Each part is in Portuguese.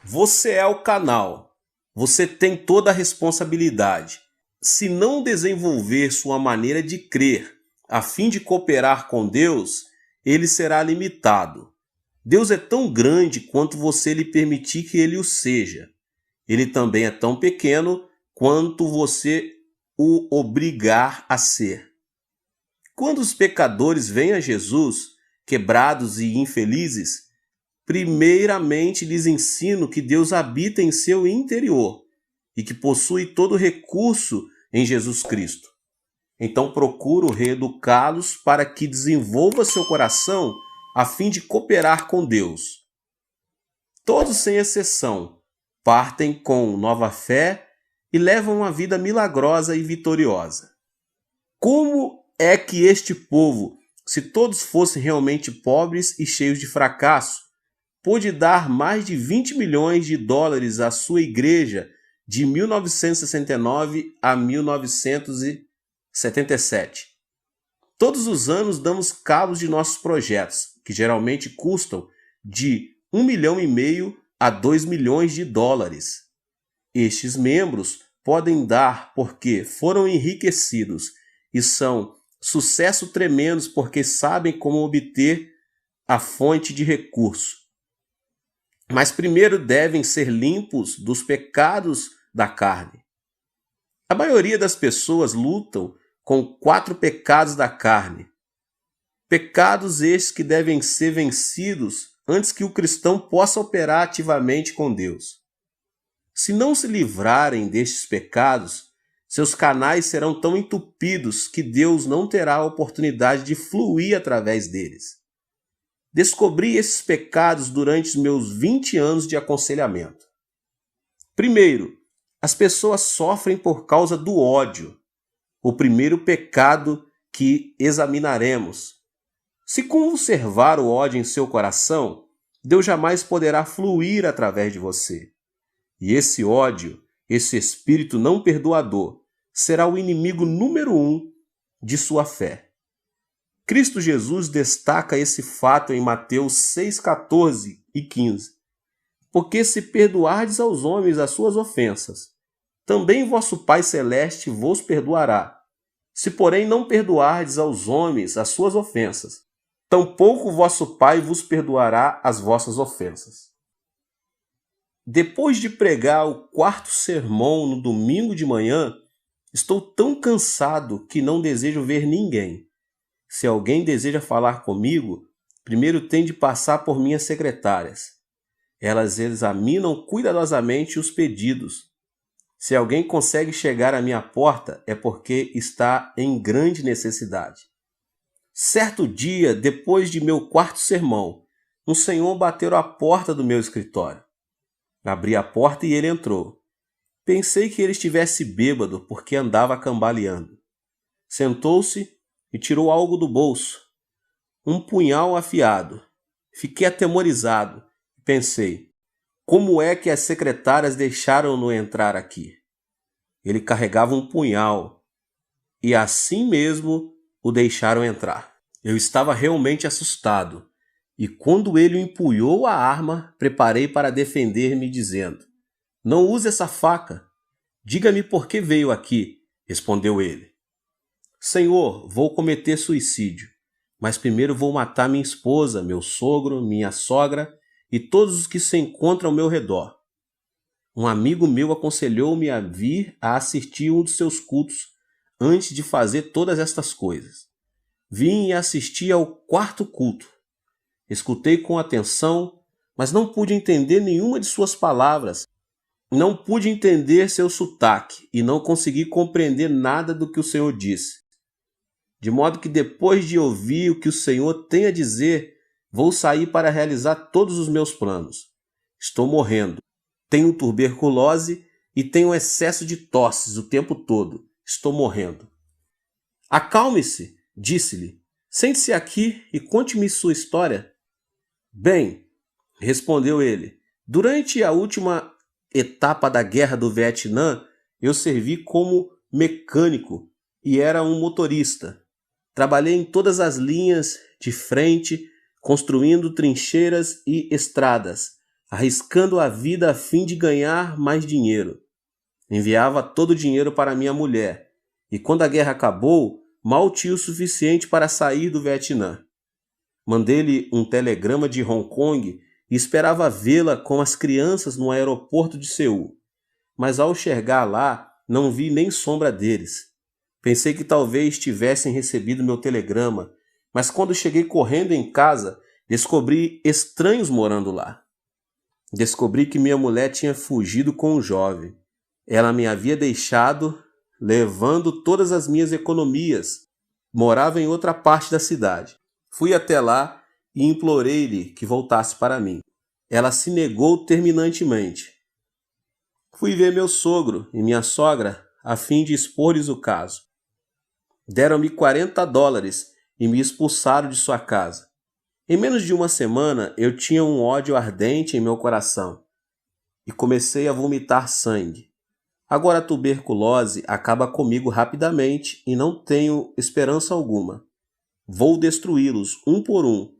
Você é o canal. Você tem toda a responsabilidade. Se não desenvolver sua maneira de crer a fim de cooperar com Deus, ele será limitado. Deus é tão grande quanto você lhe permitir que ele o seja. Ele também é tão pequeno quanto você o obrigar a ser. Quando os pecadores vêm a Jesus, quebrados e infelizes, primeiramente lhes ensino que Deus habita em seu interior e que possui todo recurso em Jesus Cristo. Então procuro reeducá-los para que desenvolva seu coração a fim de cooperar com Deus. Todos, sem exceção, partem com nova fé e levam uma vida milagrosa e vitoriosa. Como é que este povo, se todos fossem realmente pobres e cheios de fracasso, pôde dar mais de 20 milhões de dólares à sua igreja de 1969 a 1977? Todos os anos damos cabo de nossos projetos, que geralmente custam de 1,5 milhão a 2 milhões de dólares. Estes membros podem dar porque foram enriquecidos e são sucesso tremendos porque sabem como obter a fonte de recurso. Mas primeiro devem ser limpos dos pecados da carne. A maioria das pessoas lutam com 4 pecados da carne. Pecados estes que devem ser vencidos antes que o cristão possa operar ativamente com Deus. Se não se livrarem destes pecados, seus canais serão tão entupidos que Deus não terá a oportunidade de fluir através deles. Descobri esses pecados durante os meus 20 anos de aconselhamento. Primeiro, as pessoas sofrem por causa do ódio. O primeiro pecado que examinaremos. Se conservar o ódio em seu coração, Deus jamais poderá fluir através de você. E esse ódio, esse espírito não perdoador, será o inimigo número 1 de sua fé. Cristo Jesus destaca esse fato em Mateus 6, 14 e 15. Porque se perdoardes aos homens as suas ofensas, também vosso Pai Celeste vos perdoará. Se, porém, não perdoardes aos homens as suas ofensas, tampouco vosso Pai vos perdoará as vossas ofensas. Depois de pregar o 4º sermão no domingo de manhã, estou tão cansado que não desejo ver ninguém. Se alguém deseja falar comigo, primeiro tem de passar por minhas secretárias. Elas examinam cuidadosamente os pedidos. Se alguém consegue chegar à minha porta, é porque está em grande necessidade. Certo dia, depois de meu 4º sermão, um senhor bateu à porta do meu escritório. Abri a porta e ele entrou. Pensei que ele estivesse bêbado porque andava cambaleando. Sentou-se e tirou algo do bolso. Um punhal afiado. Fiquei atemorizado. Pensei, como é que as secretárias deixaram-no entrar aqui? Ele carregava um punhal e assim mesmo o deixaram entrar. Eu estava realmente assustado e quando ele empunhou a arma, preparei para defender-me dizendo, não use essa faca. Diga-me por que veio aqui, respondeu ele. Senhor, vou cometer suicídio, mas primeiro vou matar minha esposa, meu sogro, minha sogra e todos os que se encontram ao meu redor. Um amigo meu aconselhou-me a vir a assistir um dos seus cultos antes de fazer todas estas coisas. Vim e assisti ao 4º culto. Escutei com atenção, mas não pude entender nenhuma de suas palavras. Não pude entender seu sotaque e não consegui compreender nada do que o Senhor disse. De modo que depois de ouvir o que o Senhor tem a dizer, vou sair para realizar todos os meus planos. Estou morrendo. Tenho tuberculose e tenho excesso de tosses o tempo todo. Estou morrendo. Acalme-se, disse-lhe. Sente-se aqui e conte-me sua história. Bem, respondeu ele, durante a última etapa da Guerra do Vietnã, eu servi como mecânico e era um motorista. Trabalhei em todas as linhas de frente, construindo trincheiras e estradas, arriscando a vida a fim de ganhar mais dinheiro. Enviava todo o dinheiro para minha mulher, e quando a guerra acabou, mal tinha o suficiente para sair do Vietnã. Mandei-lhe um telegrama de Hong Kong e esperava vê-la com as crianças no aeroporto de Seul. Mas ao chegar lá, não vi nem sombra deles. Pensei que talvez tivessem recebido meu telegrama, mas quando cheguei correndo em casa, descobri estranhos morando lá. Descobri que minha mulher tinha fugido com um jovem. Ela me havia deixado, levando todas as minhas economias. Morava em outra parte da cidade. Fui até lá e implorei-lhe que voltasse para mim. Ela se negou terminantemente. Fui ver meu sogro e minha sogra a fim de expor-lhes o caso. Deram-me $40 e me expulsaram de sua casa. Em menos de uma semana eu tinha um ódio ardente em meu coração e comecei a vomitar sangue. Agora a tuberculose acaba comigo rapidamente e não tenho esperança alguma. Vou destruí-los um por um.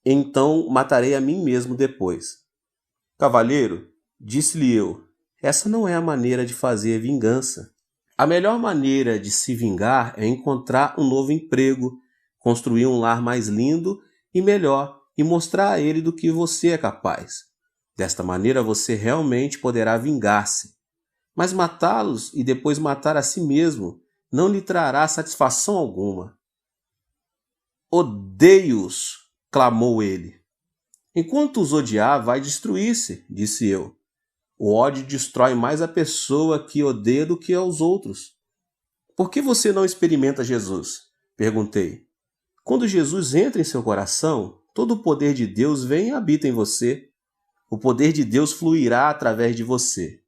Então matarei a mim mesmo depois. Cavalheiro, disse-lhe eu, essa não é a maneira de fazer vingança. A melhor maneira de se vingar é encontrar um novo emprego, construir um lar mais lindo e melhor e mostrar a ele do que você é capaz. Desta maneira você realmente poderá vingar-se. Mas matá-los e depois matar a si mesmo não lhe trará satisfação alguma. Odeio-os, clamou ele. Enquanto os odiar, vai destruir-se, disse eu. O ódio destrói mais a pessoa que odeia do que aos outros. Por que você não experimenta Jesus? Perguntei. Quando Jesus entra em seu coração, todo o poder de Deus vem e habita em você. O poder de Deus fluirá através de você.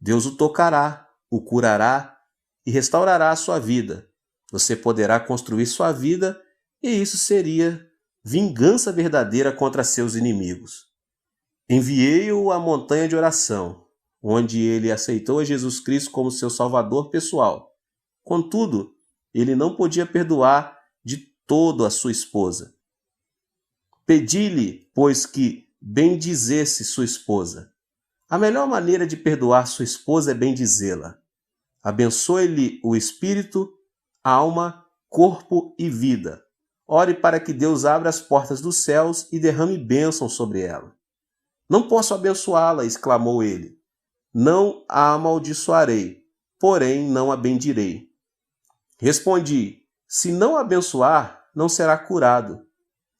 Deus o tocará, o curará e restaurará a sua vida. Você poderá construir sua vida e isso seria vingança verdadeira contra seus inimigos. Enviei-o à montanha de oração, onde ele aceitou a Jesus Cristo como seu salvador pessoal. Contudo, ele não podia perdoar de todo a sua esposa. Pedi-lhe, pois, que bendizesse sua esposa. A melhor maneira de perdoar sua esposa é bendizê-la. Abençoe-lhe o espírito, alma, corpo e vida. Ore para que Deus abra as portas dos céus e derrame bênção sobre ela. Não posso abençoá-la, exclamou ele. Não a amaldiçoarei, porém não a bendirei. Respondi, se não a abençoar, não será curado.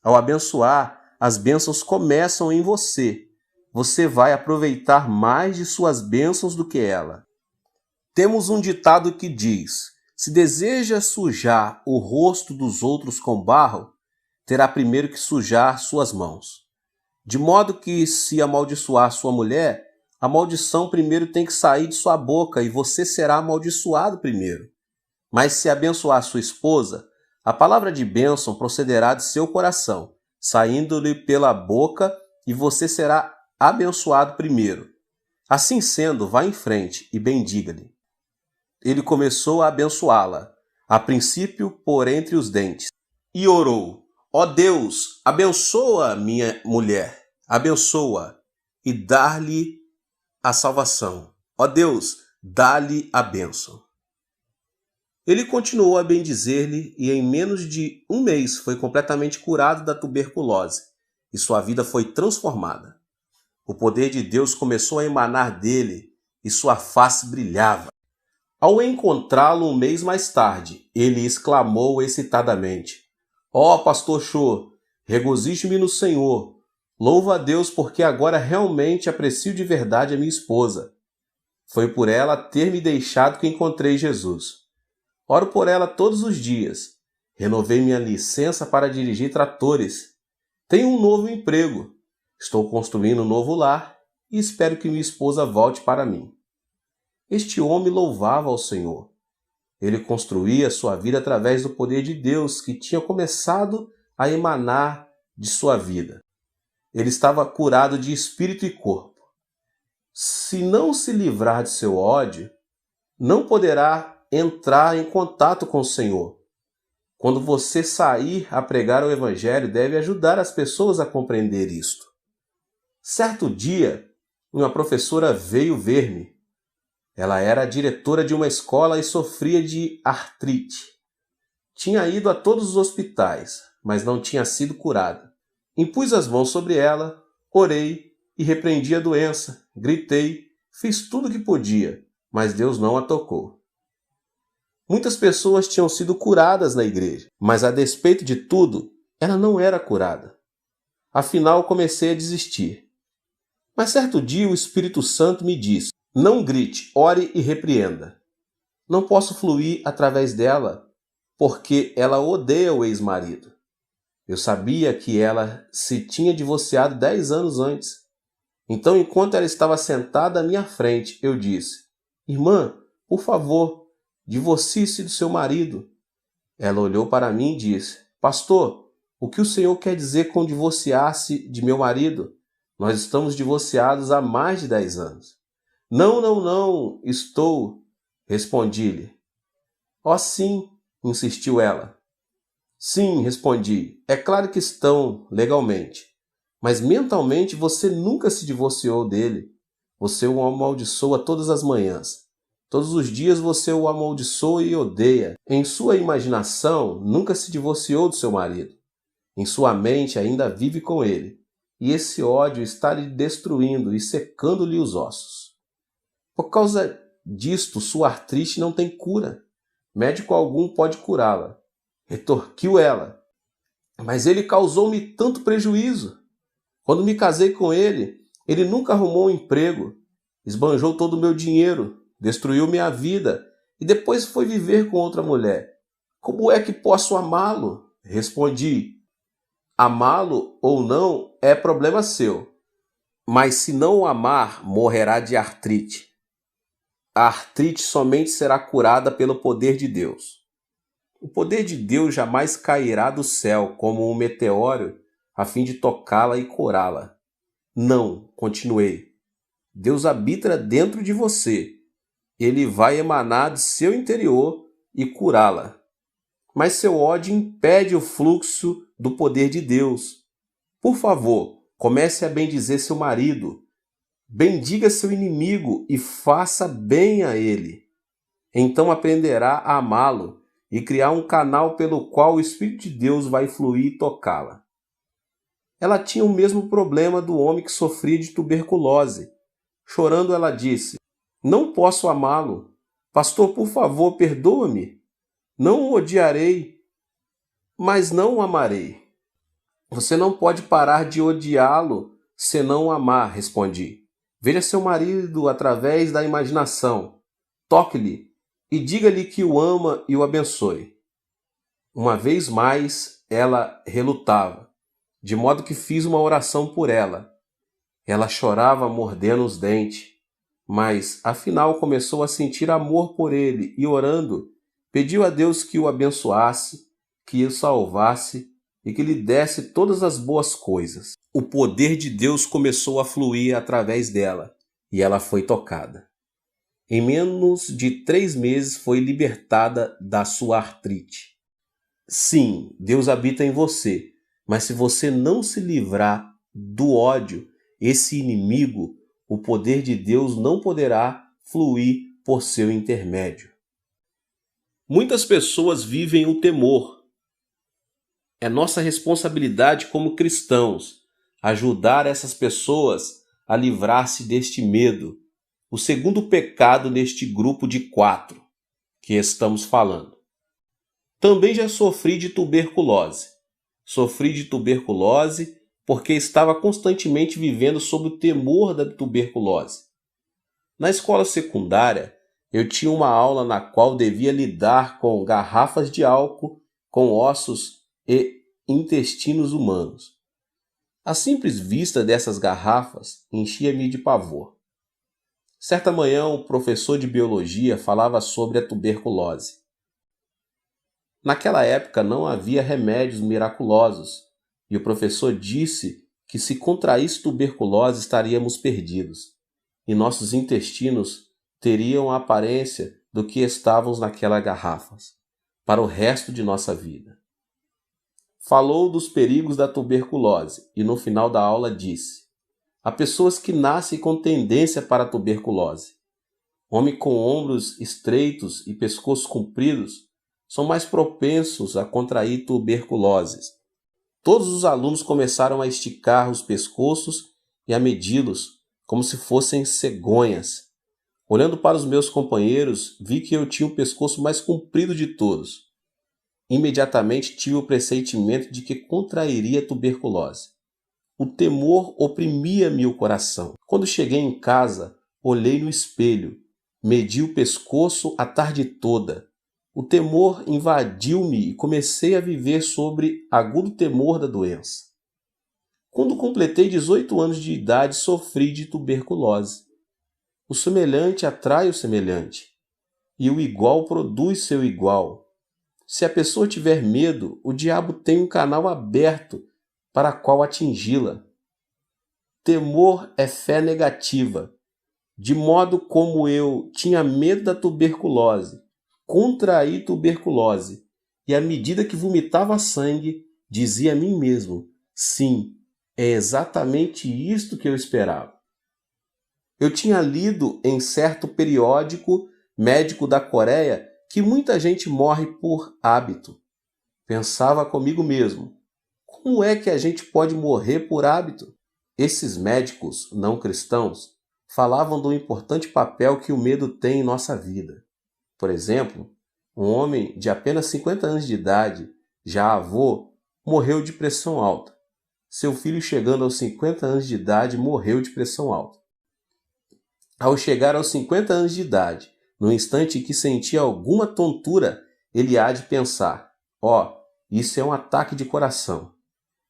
Ao abençoar, as bênçãos começam em você. Você vai aproveitar mais de suas bênçãos do que ela. Temos um ditado que diz, se deseja sujar o rosto dos outros com barro, terá primeiro que sujar suas mãos. De modo que, se amaldiçoar sua mulher, a maldição primeiro tem que sair de sua boca e você será amaldiçoado primeiro. Mas se abençoar sua esposa, a palavra de bênção procederá de seu coração, saindo-lhe pela boca e você será abençoado primeiro. Assim sendo, vá em frente e bendiga-lhe. Ele começou a abençoá-la, a princípio por entre os dentes, e orou. Ó Deus, abençoa minha mulher, abençoa e dá-lhe a salvação. Ó Deus, dá-lhe a bênção. Ele continuou a bendizer-lhe e em menos de um mês foi completamente curado da tuberculose e sua vida foi transformada. O poder de Deus começou a emanar dele e sua face brilhava. Ao encontrá-lo um mês mais tarde, ele exclamou excitadamente, ó pastor Cho, regozije-me no Senhor. Louva a Deus porque agora realmente aprecio de verdade a minha esposa. Foi por ela ter me deixado que encontrei Jesus. Oro por ela todos os dias. Renovei minha licença para dirigir tratores. Tenho um novo emprego. Estou construindo um novo lar e espero que minha esposa volte para mim. Este homem louvava ao Senhor. Ele construía sua vida através do poder de Deus que tinha começado a emanar de sua vida. Ele estava curado de espírito e corpo. Se não se livrar de seu ódio, não poderá entrar em contato com o Senhor. Quando você sair a pregar o Evangelho, deve ajudar as pessoas a compreender isto. Certo dia, uma professora veio ver-me. Ela era a diretora de uma escola e sofria de artrite. Tinha ido a todos os hospitais, mas não tinha sido curada. Impus as mãos sobre ela, orei e repreendi a doença. Gritei, fiz tudo o que podia, mas Deus não a tocou. Muitas pessoas tinham sido curadas na igreja, mas a despeito de tudo, ela não era curada. Afinal, comecei a desistir. Mas certo dia o Espírito Santo me disse: não grite, ore e repreenda. Não posso fluir através dela, porque ela odeia o ex-marido. Eu sabia que ela se tinha divorciado 10 anos antes. Então, enquanto ela estava sentada à minha frente, eu disse: irmã, por favor, divorcie-se do seu marido. Ela olhou para mim e disse: pastor, o que o senhor quer dizer com divorciar-se de meu marido? Nós estamos divorciados há mais de 10 anos. Não, estou, respondi-lhe. Oh, sim, insistiu ela. Sim, respondi, é claro que estão, legalmente. Mas mentalmente você nunca se divorciou dele. Você o amaldiçoa todas as manhãs. Todos os dias você o amaldiçoa e odeia. Em sua imaginação, nunca se divorciou do seu marido. Em sua mente ainda vive com ele. E esse ódio está lhe destruindo e secando-lhe os ossos. Por causa disto, sua artrite não tem cura. Médico algum pode curá-la. Retorquiu ela. Mas ele causou-me tanto prejuízo. Quando me casei com ele, ele nunca arrumou um emprego. Esbanjou todo o meu dinheiro, destruiu minha vida e depois foi viver com outra mulher. Como é que posso amá-lo? Respondi. Amá-lo ou não é problema seu. Mas se não o amar, morrerá de artrite. A artrite somente será curada pelo poder de Deus. O poder de Deus jamais cairá do céu como um meteoro a fim de tocá-la e curá-la. Não, continuei. Deus habita dentro de você. Ele vai emanar de seu interior e curá-la. Mas seu ódio impede o fluxo do poder de Deus. Por favor, comece a bendizer seu marido. Bendiga seu inimigo e faça bem a ele. Então aprenderá a amá-lo e criar um canal pelo qual o Espírito de Deus vai fluir e tocá-la. Ela tinha o mesmo problema do homem que sofria de tuberculose. Chorando, ela disse: não posso amá-lo. Pastor, por favor, perdoa-me. Não o odiarei, mas não o amarei. Você não pode parar de odiá-lo se não o amar, respondi. Veja seu marido através da imaginação. Toque-lhe e diga-lhe que o ama e o abençoe. Uma vez mais, ela relutava, de modo que fiz uma oração por ela. Ela chorava mordendo os dentes, mas afinal começou a sentir amor por ele e, orando, pediu a Deus que o abençoasse, que o salvasse e que lhe desse todas as boas coisas. O poder de Deus começou a fluir através dela e ela foi tocada. Em menos de 3 meses foi libertada da sua artrite. Sim, Deus habita em você, mas se você não se livrar do ódio, esse inimigo, o poder de Deus não poderá fluir por seu intermédio. Muitas pessoas vivem o temor. É nossa responsabilidade como cristãos ajudar essas pessoas a livrar-se deste medo, o segundo pecado neste grupo de 4 que estamos falando. Também já sofri de tuberculose. Sofri de tuberculose porque estava constantemente vivendo sob o temor da tuberculose. Na escola secundária, eu tinha uma aula na qual devia lidar com garrafas de álcool, com ossos e intestinos humanos. A simples vista dessas garrafas enchia-me de pavor. Certa manhã, o professor de biologia falava sobre a tuberculose. Naquela época não havia remédios miraculosos, e o professor disse que se contraísse tuberculose estaríamos perdidos, e nossos intestinos teriam a aparência do que estavam naquelas garrafas, para o resto de nossa vida. Falou dos perigos da tuberculose e no final da aula disse: Há pessoas que nascem com tendência para a tuberculose. Homens com ombros estreitos e pescoços compridos são mais propensos a contrair tuberculoses. Todos os alunos começaram a esticar os pescoços e a medi-los como se fossem cegonhas. Olhando para os meus companheiros, vi que eu tinha o pescoço mais comprido de todos. Imediatamente tive o pressentimento de que contrairia tuberculose. O temor oprimia-me o coração. Quando cheguei em casa, olhei no espelho, medi o pescoço a tarde toda. O temor invadiu-me e comecei a viver sobre agudo temor da doença. Quando completei 18 anos de idade, sofri de tuberculose. O semelhante atrai o semelhante, e o igual produz seu igual. Se a pessoa tiver medo, o diabo tem um canal aberto para qual atingi-la. Temor é fé negativa. De modo como eu tinha medo da tuberculose, contraí tuberculose, e à medida que vomitava sangue, dizia a mim mesmo, sim, é exatamente isto que eu esperava. Eu tinha lido em certo periódico médico da Coreia que muita gente morre por hábito. Pensava comigo mesmo, como é que a gente pode morrer por hábito? Esses médicos não cristãos falavam do importante papel que o medo tem em nossa vida. Por exemplo, um homem de apenas 50 anos de idade, já avô, morreu de pressão alta. Seu filho, chegando aos 50 anos de idade, morreu de pressão alta. Ao chegar aos 50 anos de idade, no instante em que sentia alguma tontura, ele há de pensar, isso é um ataque de coração.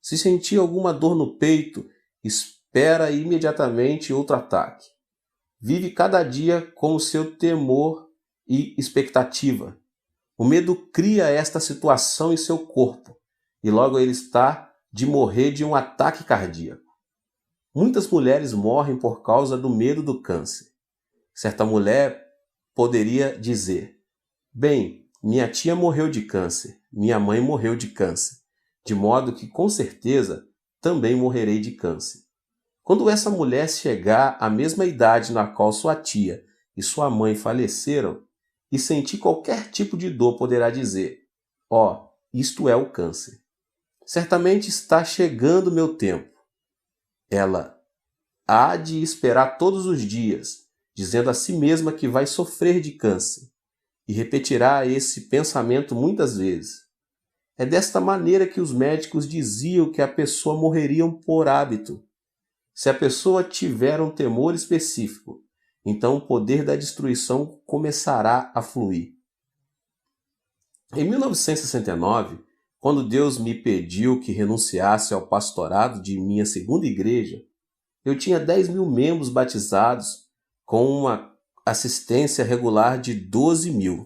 Se sentir alguma dor no peito, espera imediatamente outro ataque. Vive cada dia com o seu temor e expectativa. O medo cria esta situação em seu corpo e logo ele está de morrer de um ataque cardíaco. Muitas mulheres morrem por causa do medo do câncer. Certa mulher poderia dizer, bem, minha tia morreu de câncer, minha mãe morreu de câncer, de modo que com certeza também morrerei de câncer. Quando essa mulher chegar à mesma idade na qual sua tia e sua mãe faleceram, e sentir qualquer tipo de dor, poderá dizer, isto é o câncer. Certamente está chegando meu tempo. Ela há de esperar todos os dias, dizendo a si mesma que vai sofrer de câncer, e repetirá esse pensamento muitas vezes. É desta maneira que os médicos diziam que a pessoa morreria por hábito. Se a pessoa tiver um temor específico, então o poder da destruição começará a fluir. Em 1969, quando Deus me pediu que renunciasse ao pastorado de minha segunda igreja, eu tinha 10.000 membros batizados com uma assistência regular de 12.000.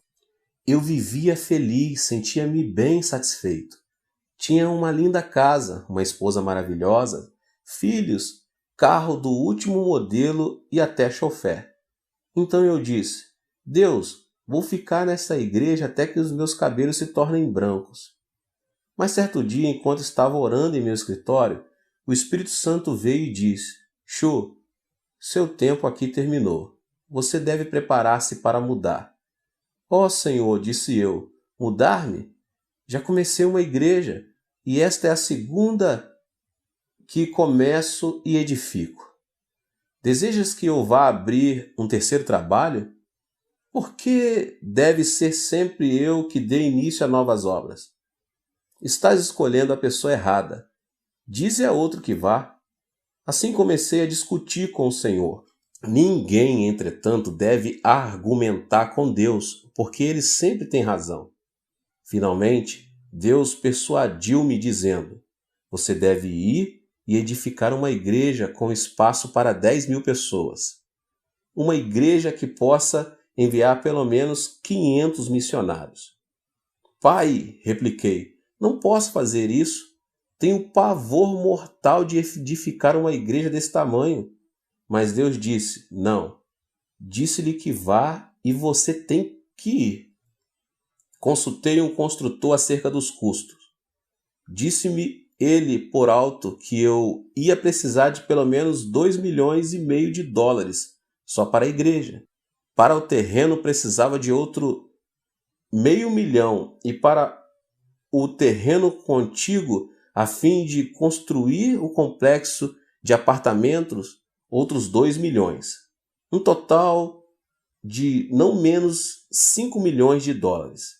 Eu vivia feliz, sentia-me bem satisfeito. Tinha uma linda casa, uma esposa maravilhosa, filhos, carro do último modelo e até chofer. Então eu disse, Deus, vou ficar nessa igreja até que os meus cabelos se tornem brancos. Mas certo dia, enquanto estava orando em meu escritório, o Espírito Santo veio e disse, Cho, seu tempo aqui terminou. Você deve preparar-se para mudar. Senhor, disse eu, mudar-me? Já comecei uma igreja e esta é a segunda que começo e edifico. Desejas que eu vá abrir um terceiro trabalho? Por que deve ser sempre eu que dê início a novas obras? Estás escolhendo a pessoa errada. Dize a outro que vá. Assim comecei a discutir com o Senhor. Ninguém, entretanto, deve argumentar com Deus, porque ele sempre tem razão. Finalmente, Deus persuadiu-me dizendo, você deve ir e edificar uma igreja com espaço para 10.000 pessoas. Uma igreja que possa enviar pelo menos 500 missionários. Pai, repliquei, não posso fazer isso. Tenho pavor mortal de edificar uma igreja desse tamanho. Mas Deus disse, não. Disse-lhe que vá e você tem que ir. Consultei um construtor acerca dos custos. Disse-me ele por alto que eu ia precisar de pelo menos 2,5 milhões de dólares só para a igreja. Para o terreno precisava de outro 500 mil e para o terreno contíguo a fim de construir o complexo de apartamentos outros 2 milhões. Um total de não menos 5 milhões de dólares.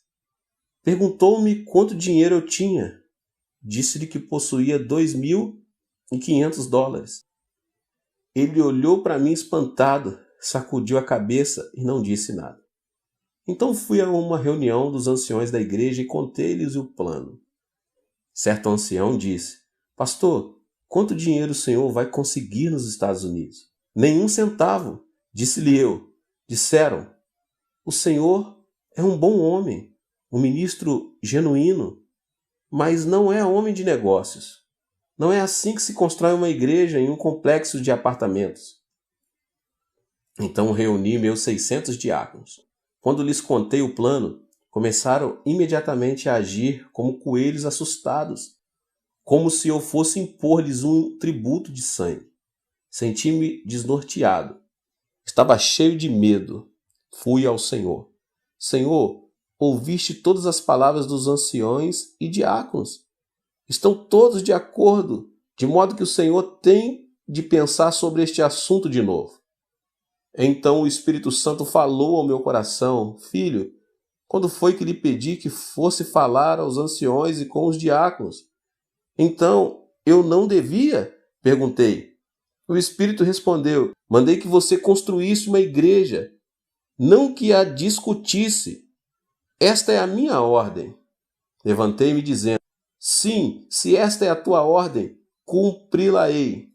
Perguntou-me quanto dinheiro eu tinha. Disse-lhe que possuía 2.500 dólares. Ele olhou para mim espantado, sacudiu a cabeça e não disse nada. Então fui a uma reunião dos anciões da igreja e contei-lhes o plano. Certo ancião disse: Pastor, quanto dinheiro o senhor vai conseguir nos Estados Unidos? Nenhum centavo, disse-lhe eu. Disseram: O senhor é um bom homem, um ministro genuíno, mas não é homem de negócios. Não é assim que se constrói uma igreja em um complexo de apartamentos. Então reuni meus 600 diáconos. Quando lhes contei o plano, começaram imediatamente a agir como coelhos assustados, como se eu fosse impor-lhes um tributo de sangue. Senti-me desnorteado. Estava cheio de medo. Fui ao Senhor. Senhor, ouviste todas as palavras dos anciões e diáconos. Estão todos de acordo, de modo que o Senhor tem de pensar sobre este assunto de novo. Então o Espírito Santo falou ao meu coração: Filho, quando foi que lhe pedi que fosse falar aos anciões e com os diáconos? Então, eu não devia? Perguntei. O Espírito respondeu: Mandei que você construísse uma igreja, não que a discutisse. Esta é a minha ordem. Levantei-me dizendo: Sim, se esta é a tua ordem, cumpri-la-ei.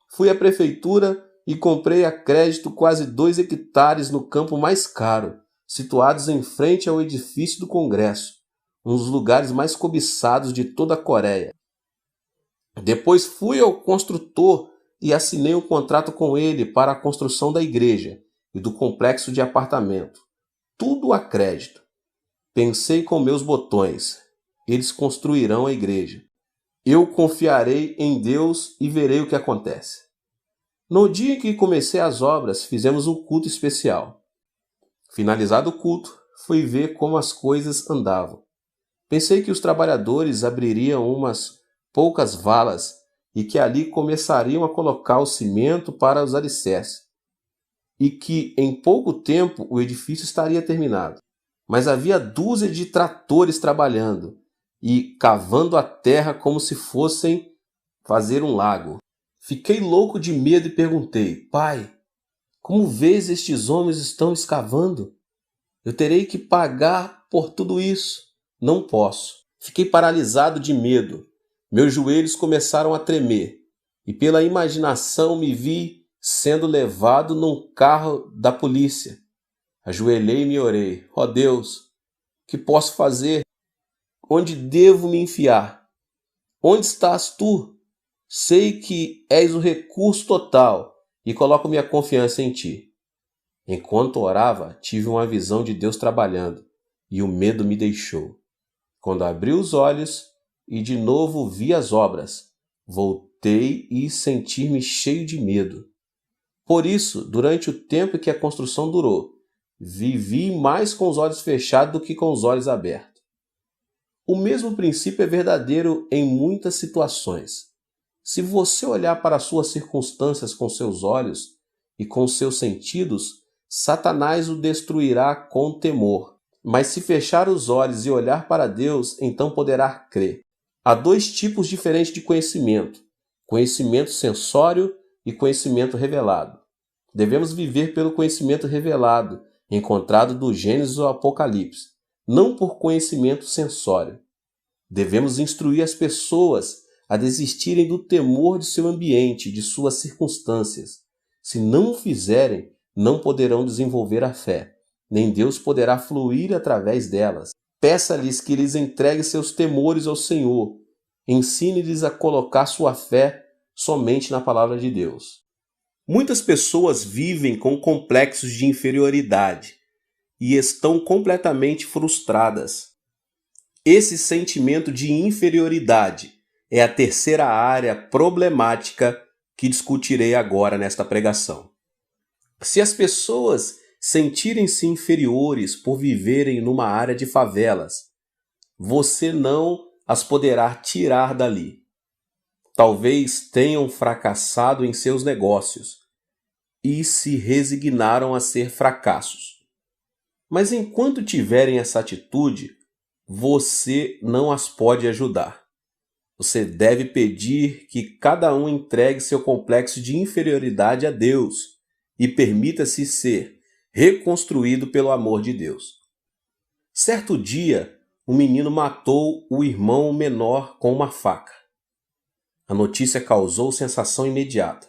Fui à prefeitura e comprei a crédito quase 2 hectares no campo mais caro, situados em frente ao edifício do Congresso, um dos lugares mais cobiçados de toda a Coreia. Depois fui ao construtor e assinei um contrato com ele para a construção da igreja e do complexo de apartamento. Tudo a crédito. Pensei com meus botões: eles construirão a igreja. Eu confiarei em Deus e verei o que acontece. No dia em que comecei as obras, fizemos um culto especial. Finalizado o culto, fui ver como as coisas andavam. Pensei que os trabalhadores abririam umas poucas valas e que ali começariam a colocar o cimento para os alicerces, e que em pouco tempo o edifício estaria terminado. Mas havia dúzia de tratores trabalhando e cavando a terra como se fossem fazer um lago. Fiquei louco de medo e perguntei: Pai, como vês estes homens estão escavando? Eu terei que pagar por tudo isso. Não posso. Fiquei paralisado de medo. Meus joelhos começaram a tremer e pela imaginação me vi sendo levado num carro da polícia. Ajoelhei-me e orei: Ó Deus, que posso fazer? Onde devo me enfiar? Onde estás tu? Sei que és o recurso total e coloco minha confiança em ti. Enquanto orava, tive uma visão de Deus trabalhando e o medo me deixou. Quando abri os olhos e de novo vi as obras, voltei e senti-me cheio de medo. Por isso, durante o tempo que a construção durou, vivi mais com os olhos fechados do que com os olhos abertos. O mesmo princípio é verdadeiro em muitas situações. Se você olhar para as suas circunstâncias com seus olhos e com seus sentidos, Satanás o destruirá com temor. Mas se fechar os olhos e olhar para Deus, então poderá crer. Há 2 tipos diferentes de conhecimento: conhecimento sensório e conhecimento revelado. Devemos viver pelo conhecimento revelado, encontrado do Gênesis ao Apocalipse, não por conhecimento sensório. Devemos instruir as pessoas a desistirem do temor de seu ambiente, de suas circunstâncias. Se não o fizerem, não poderão desenvolver a fé, nem Deus poderá fluir através delas. Peça-lhes que lhes entregue seus temores ao Senhor. Ensine-lhes a colocar sua fé somente na palavra de Deus. Muitas pessoas vivem com complexos de inferioridade e estão completamente frustradas. Esse sentimento de inferioridade é a terceira área problemática que discutirei agora nesta pregação. Se as pessoas sentirem-se inferiores por viverem numa área de favelas, você não as poderá tirar dali. Talvez tenham fracassado em seus negócios e se resignaram a ser fracassos. Mas enquanto tiverem essa atitude, você não as pode ajudar. Você deve pedir que cada um entregue seu complexo de inferioridade a Deus e permita-se ser reconstruído pelo amor de Deus. Certo dia, um menino matou o irmão menor com uma faca. A notícia causou sensação imediata.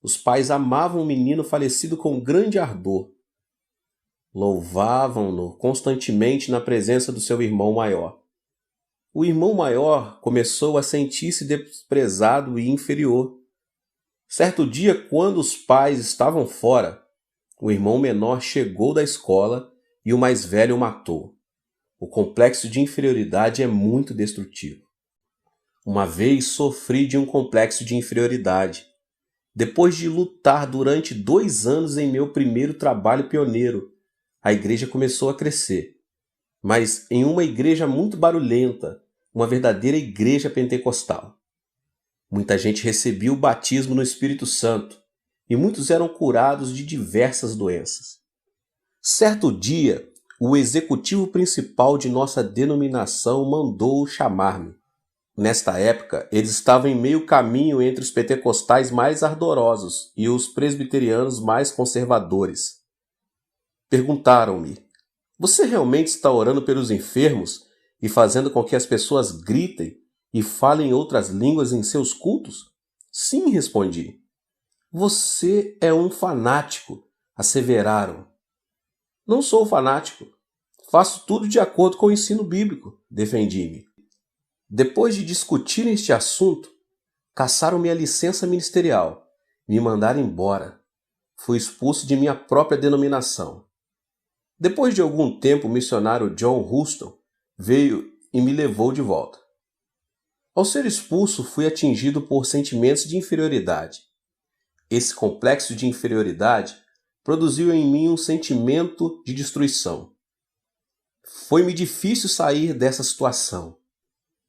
Os pais amavam o menino falecido com grande ardor. Louvavam-no constantemente na presença do seu irmão maior. O irmão maior começou a sentir-se desprezado e inferior. Certo dia, quando os pais estavam fora, o irmão menor chegou da escola e o mais velho o matou. O complexo de inferioridade é muito destrutivo. Uma vez sofri de um complexo de inferioridade. Depois de lutar durante 2 anos em meu primeiro trabalho pioneiro, a igreja começou a crescer. Mas em uma igreja muito barulhenta, uma verdadeira igreja pentecostal. Muita gente recebia o batismo no Espírito Santo e muitos eram curados de diversas doenças. Certo dia, o executivo principal de nossa denominação mandou chamar-me. Nesta época, eles estavam em meio caminho entre os pentecostais mais ardorosos e os presbiterianos mais conservadores. Perguntaram-me: "Você realmente está orando pelos enfermos e fazendo com que as pessoas gritem e falem outras línguas em seus cultos?" "Sim", respondi. "Você é um fanático", asseveraram. "Não sou fanático. Faço tudo de acordo com o ensino bíblico", defendi-me. Depois de discutir este assunto, caçaram minha licença ministerial, me mandaram embora. Fui expulso de minha própria denominação. Depois de algum tempo, o missionário John Huston veio e me levou de volta. Ao ser expulso, fui atingido por sentimentos de inferioridade. Esse complexo de inferioridade produziu em mim um sentimento de destruição. Foi-me difícil sair dessa situação.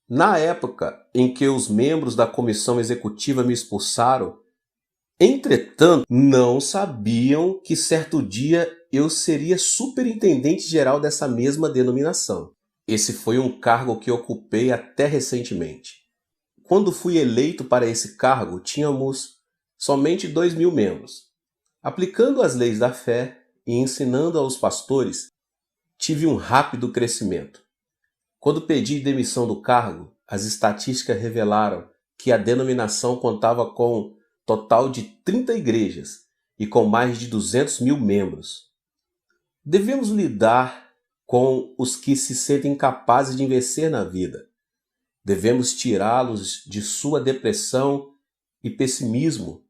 Na época em que os membros da comissão executiva me expulsaram, entretanto, não sabiam que certo dia eu seria superintendente-geral dessa mesma denominação. Esse foi um cargo que ocupei até recentemente. Quando fui eleito para esse cargo, tínhamos somente 2.000 membros. Aplicando as leis da fé e ensinando aos pastores, tive um rápido crescimento. Quando pedi demissão do cargo, as estatísticas revelaram que a denominação contava com total de 30 igrejas e com mais de 200.000 membros. Devemos lidar com os que se sentem capazes de vencer na vida. Devemos tirá-los de sua depressão e pessimismo,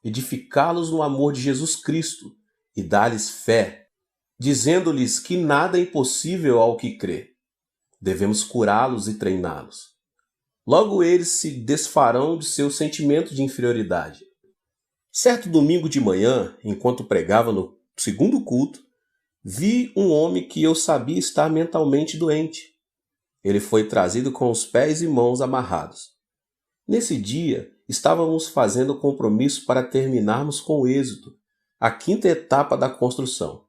edificá-los no amor de Jesus Cristo e dar-lhes fé, dizendo-lhes que nada é impossível ao que crê. Devemos curá-los e treiná-los. Logo eles se desfarão de seu sentimento de inferioridade. Certo domingo de manhã, enquanto pregava no segundo culto, vi um homem que eu sabia estar mentalmente doente. Ele foi trazido com os pés e mãos amarrados. Nesse dia, estávamos fazendo compromisso para terminarmos com êxito a 5ª etapa da construção.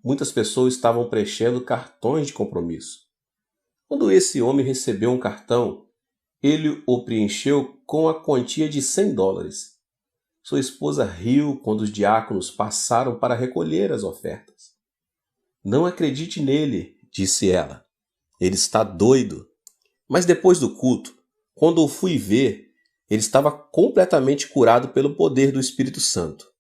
Muitas pessoas estavam preenchendo cartões de compromisso. Quando esse homem recebeu um cartão, ele o preencheu com a quantia de $100. Sua esposa riu quando os diáconos passaram para recolher as ofertas. "Não acredite nele", disse ela. "Ele está doido." Mas depois do culto, quando o fui ver, ele estava completamente curado pelo poder do Espírito Santo.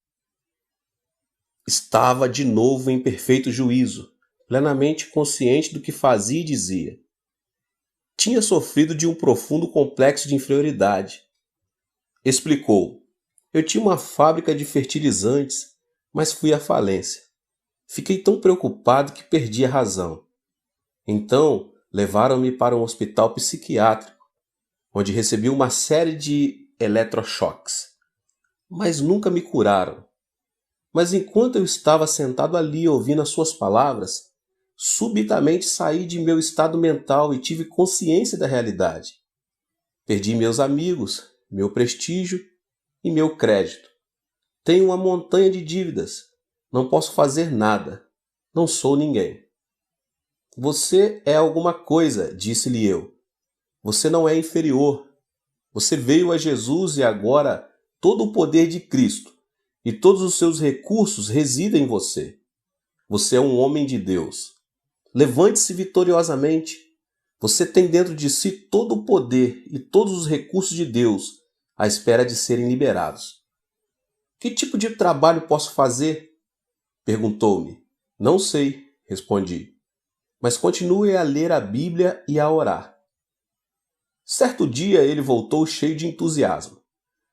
Estava de novo em perfeito juízo, plenamente consciente do que fazia e dizia. Tinha sofrido de um profundo complexo de inferioridade. Explicou: "Eu tinha uma fábrica de fertilizantes, mas fui à falência. Fiquei tão preocupado que perdi a razão. Então, levaram-me para um hospital psiquiátrico. onde recebi uma série de eletrochoques, mas nunca me curaram. Mas enquanto eu estava sentado ali ouvindo as suas palavras, subitamente saí de meu estado mental e tive consciência da realidade. Perdi meus amigos, meu prestígio e meu crédito. Tenho uma montanha de dívidas. Não posso fazer nada. Não sou ninguém. Você é alguma coisa, disse-lhe eu. Você não é inferior. Você veio a Jesus e agora todo o poder de Cristo e todos os seus recursos residem em você. Você é um homem de Deus. Levante-se vitoriosamente. Você tem dentro de si todo o poder e todos os recursos de Deus à espera de serem liberados. Que tipo de trabalho posso fazer? Perguntou-me. Não sei, respondi. Mas continue a ler a Bíblia e a orar. Certo dia ele voltou cheio de entusiasmo.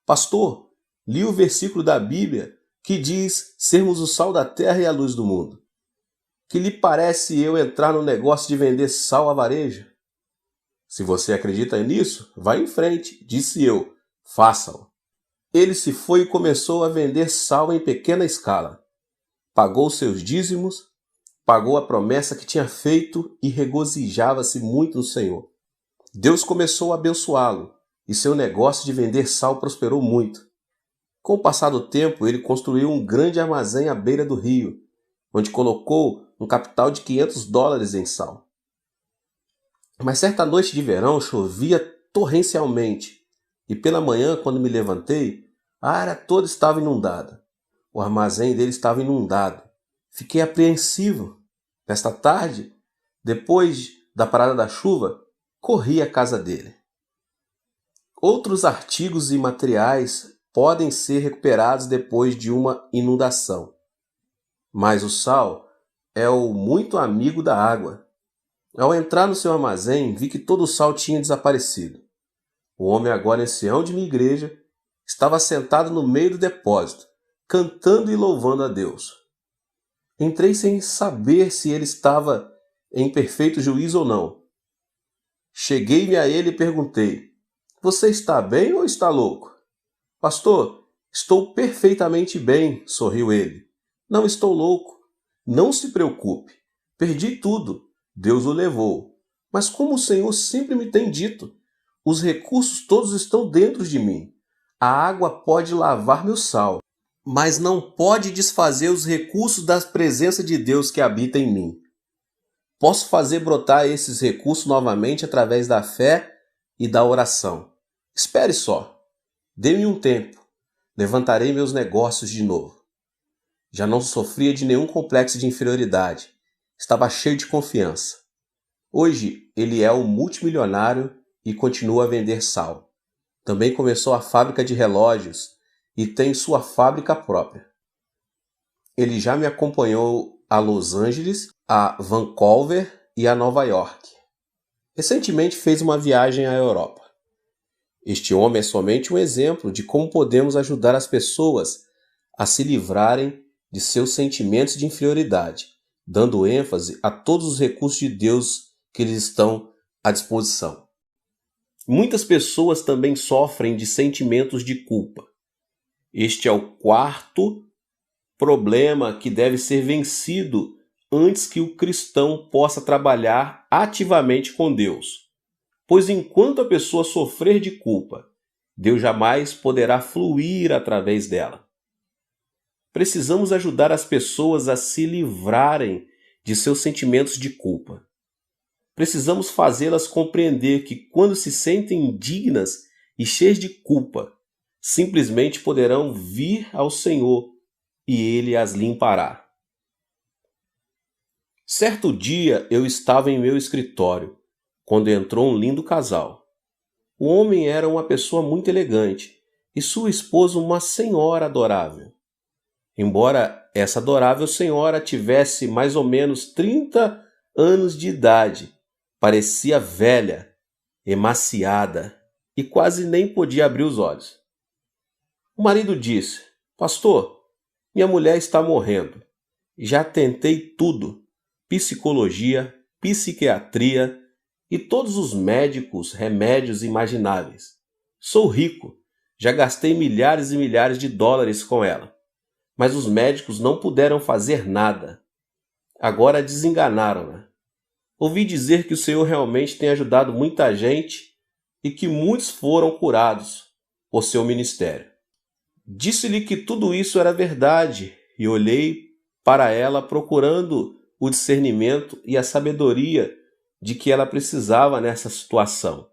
Pastor, li o versículo da Bíblia que diz sermos o sal da terra e a luz do mundo. Que lhe parece eu entrar no negócio de vender sal a varejo? Se você acredita nisso, vá em frente, disse eu. Faça-o. Ele se foi e começou a vender sal em pequena escala. Pagou seus dízimos, pagou a promessa que tinha feito e regozijava-se muito no Senhor. Deus começou a abençoá-lo e seu negócio de vender sal prosperou muito. Com o passar do tempo, ele construiu um grande armazém à beira do rio, onde colocou um capital de $500 em sal. Mas certa noite de verão chovia torrencialmente e pela manhã, quando me levantei, a área toda estava inundada. O armazém dele estava inundado. Fiquei apreensivo. Nesta tarde, depois da parada da chuva, corri à casa dele. Outros artigos e materiais podem ser recuperados depois de uma inundação. Mas o sal é o muito amigo da água. Ao entrar no seu armazém, vi que todo o sal tinha desaparecido. O homem, agora ancião de minha igreja, estava sentado no meio do depósito, cantando e louvando a Deus. Entrei sem saber se ele estava em perfeito juízo ou não. Cheguei-me a ele e perguntei: Você está bem ou está louco? Pastor, estou perfeitamente bem, sorriu ele. Não estou louco. Não se preocupe. Perdi tudo. Deus o levou. Mas como o Senhor sempre me tem dito, os recursos todos estão dentro de mim. A água pode lavar meu sal, mas não pode desfazer os recursos da presença de Deus que habita em mim. Posso fazer brotar esses recursos novamente através da fé e da oração. Espere só. Dê-me um tempo. Levantarei meus negócios de novo. Já não sofria de nenhum complexo de inferioridade. Estava cheio de confiança. Hoje ele é um multimilionário e continua a vender sal. Também começou a fábrica de relógios e tem sua fábrica própria. Ele já me acompanhou a Los Angeles, a Vancouver e a Nova York. Recentemente fez uma viagem à Europa. Este homem é somente um exemplo de como podemos ajudar as pessoas a se livrarem de seus sentimentos de inferioridade, dando ênfase a todos os recursos de Deus que lhes estão à disposição. Muitas pessoas também sofrem de sentimentos de culpa. Este é o quarto problema que deve ser vencido antes que o cristão possa trabalhar ativamente com Deus. Pois enquanto a pessoa sofrer de culpa, Deus jamais poderá fluir através dela. Precisamos ajudar as pessoas a se livrarem de seus sentimentos de culpa. Precisamos fazê-las compreender que quando se sentem indignas e cheias de culpa, simplesmente poderão vir ao Senhor e Ele as limpará. Certo dia eu estava em meu escritório, quando entrou um lindo casal. O homem era uma pessoa muito elegante e sua esposa uma senhora adorável. Embora essa adorável senhora tivesse mais ou menos 30 anos de idade, parecia velha, emaciada e quase nem podia abrir os olhos. O marido disse: Pastor, minha mulher está morrendo. Já tentei tudo: psicologia, psiquiatria, e todos os médicos, remédios imagináveis. Sou rico, já gastei milhares e milhares de dólares com ela, mas os médicos não puderam fazer nada. Agora desenganaram-na. Ouvi dizer que o Senhor realmente tem ajudado muita gente e que muitos foram curados por seu ministério. Disse-lhe que tudo isso era verdade e olhei para ela procurando o discernimento e a sabedoria de que ela precisava nessa situação.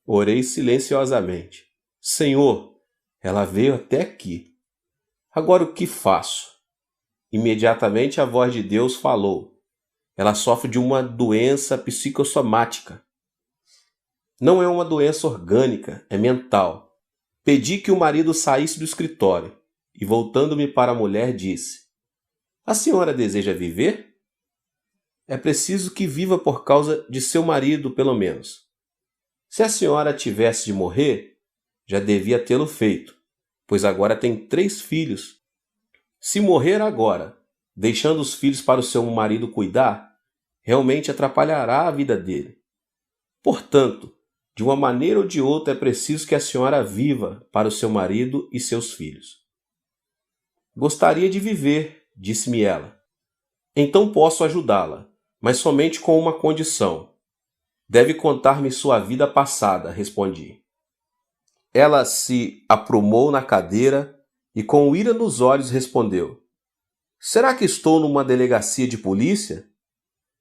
Orei silenciosamente. Senhor, ela veio até aqui. Agora o que faço? Imediatamente a voz de Deus falou. Ela sofre de uma doença psicossomática. Não é uma doença orgânica, é mental. Pedi que o marido saísse do escritório e, voltando-me para a mulher, disse: A senhora deseja viver? É preciso que viva por causa de seu marido, pelo menos. Se a senhora tivesse de morrer, já devia tê-lo feito, pois agora tem 3 filhos. Se morrer agora, deixando os filhos para o seu marido cuidar, realmente atrapalhará a vida dele. Portanto, de uma maneira ou de outra é preciso que a senhora viva para o seu marido e seus filhos. Gostaria de viver, disse-me ela. Então posso ajudá-la, mas somente com uma condição. Deve contar-me sua vida passada, respondi. Ela se aprumou na cadeira e com ira nos olhos respondeu: Será que estou numa delegacia de polícia?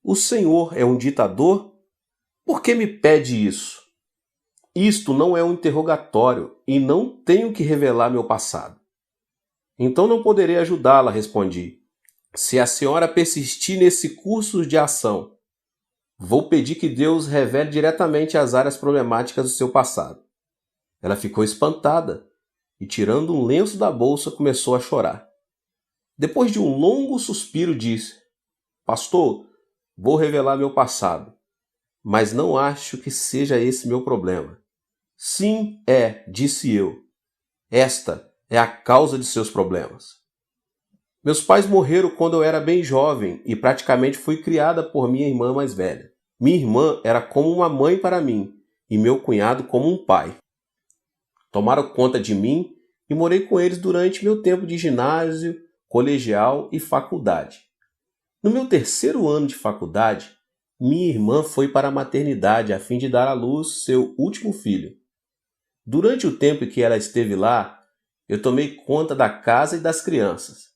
O senhor é um ditador? Por que me pede isso? Isto não é um interrogatório e não tenho que revelar meu passado. Então não poderei ajudá-la, respondi. Se a senhora persistir nesse curso de ação, vou pedir que Deus revele diretamente as áreas problemáticas do seu passado. Ela ficou espantada e, tirando um lenço da bolsa, começou a chorar. Depois de um longo suspiro, disse: Pastor, vou revelar meu passado, mas não acho que seja esse meu problema. Sim, disse eu. Esta é a causa de seus problemas. Meus pais morreram quando eu era bem jovem e praticamente fui criada por minha irmã mais velha. Minha irmã era como uma mãe para mim e meu cunhado como um pai. Tomaram conta de mim e morei com eles durante meu tempo de ginásio, colegial e faculdade. No meu 3º ano de faculdade, minha irmã foi para a maternidade a fim de dar à luz seu último filho. Durante o tempo em que ela esteve lá, eu tomei conta da casa e das crianças.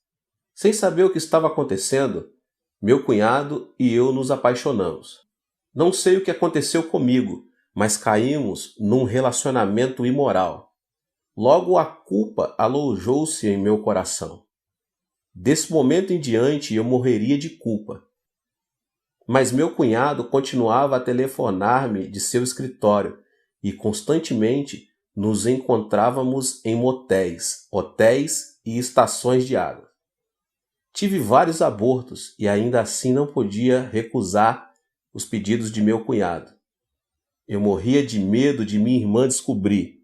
Sem saber o que estava acontecendo, meu cunhado e eu nos apaixonamos. Não sei o que aconteceu comigo, mas caímos num relacionamento imoral. Logo a culpa alojou-se em meu coração. Desse momento em diante eu morreria de culpa. Mas meu cunhado continuava a telefonar-me de seu escritório e constantemente nos encontrávamos em motéis, hotéis e estações de água. Tive vários abortos e ainda assim não podia recusar os pedidos de meu cunhado. Eu morria de medo de minha irmã descobrir.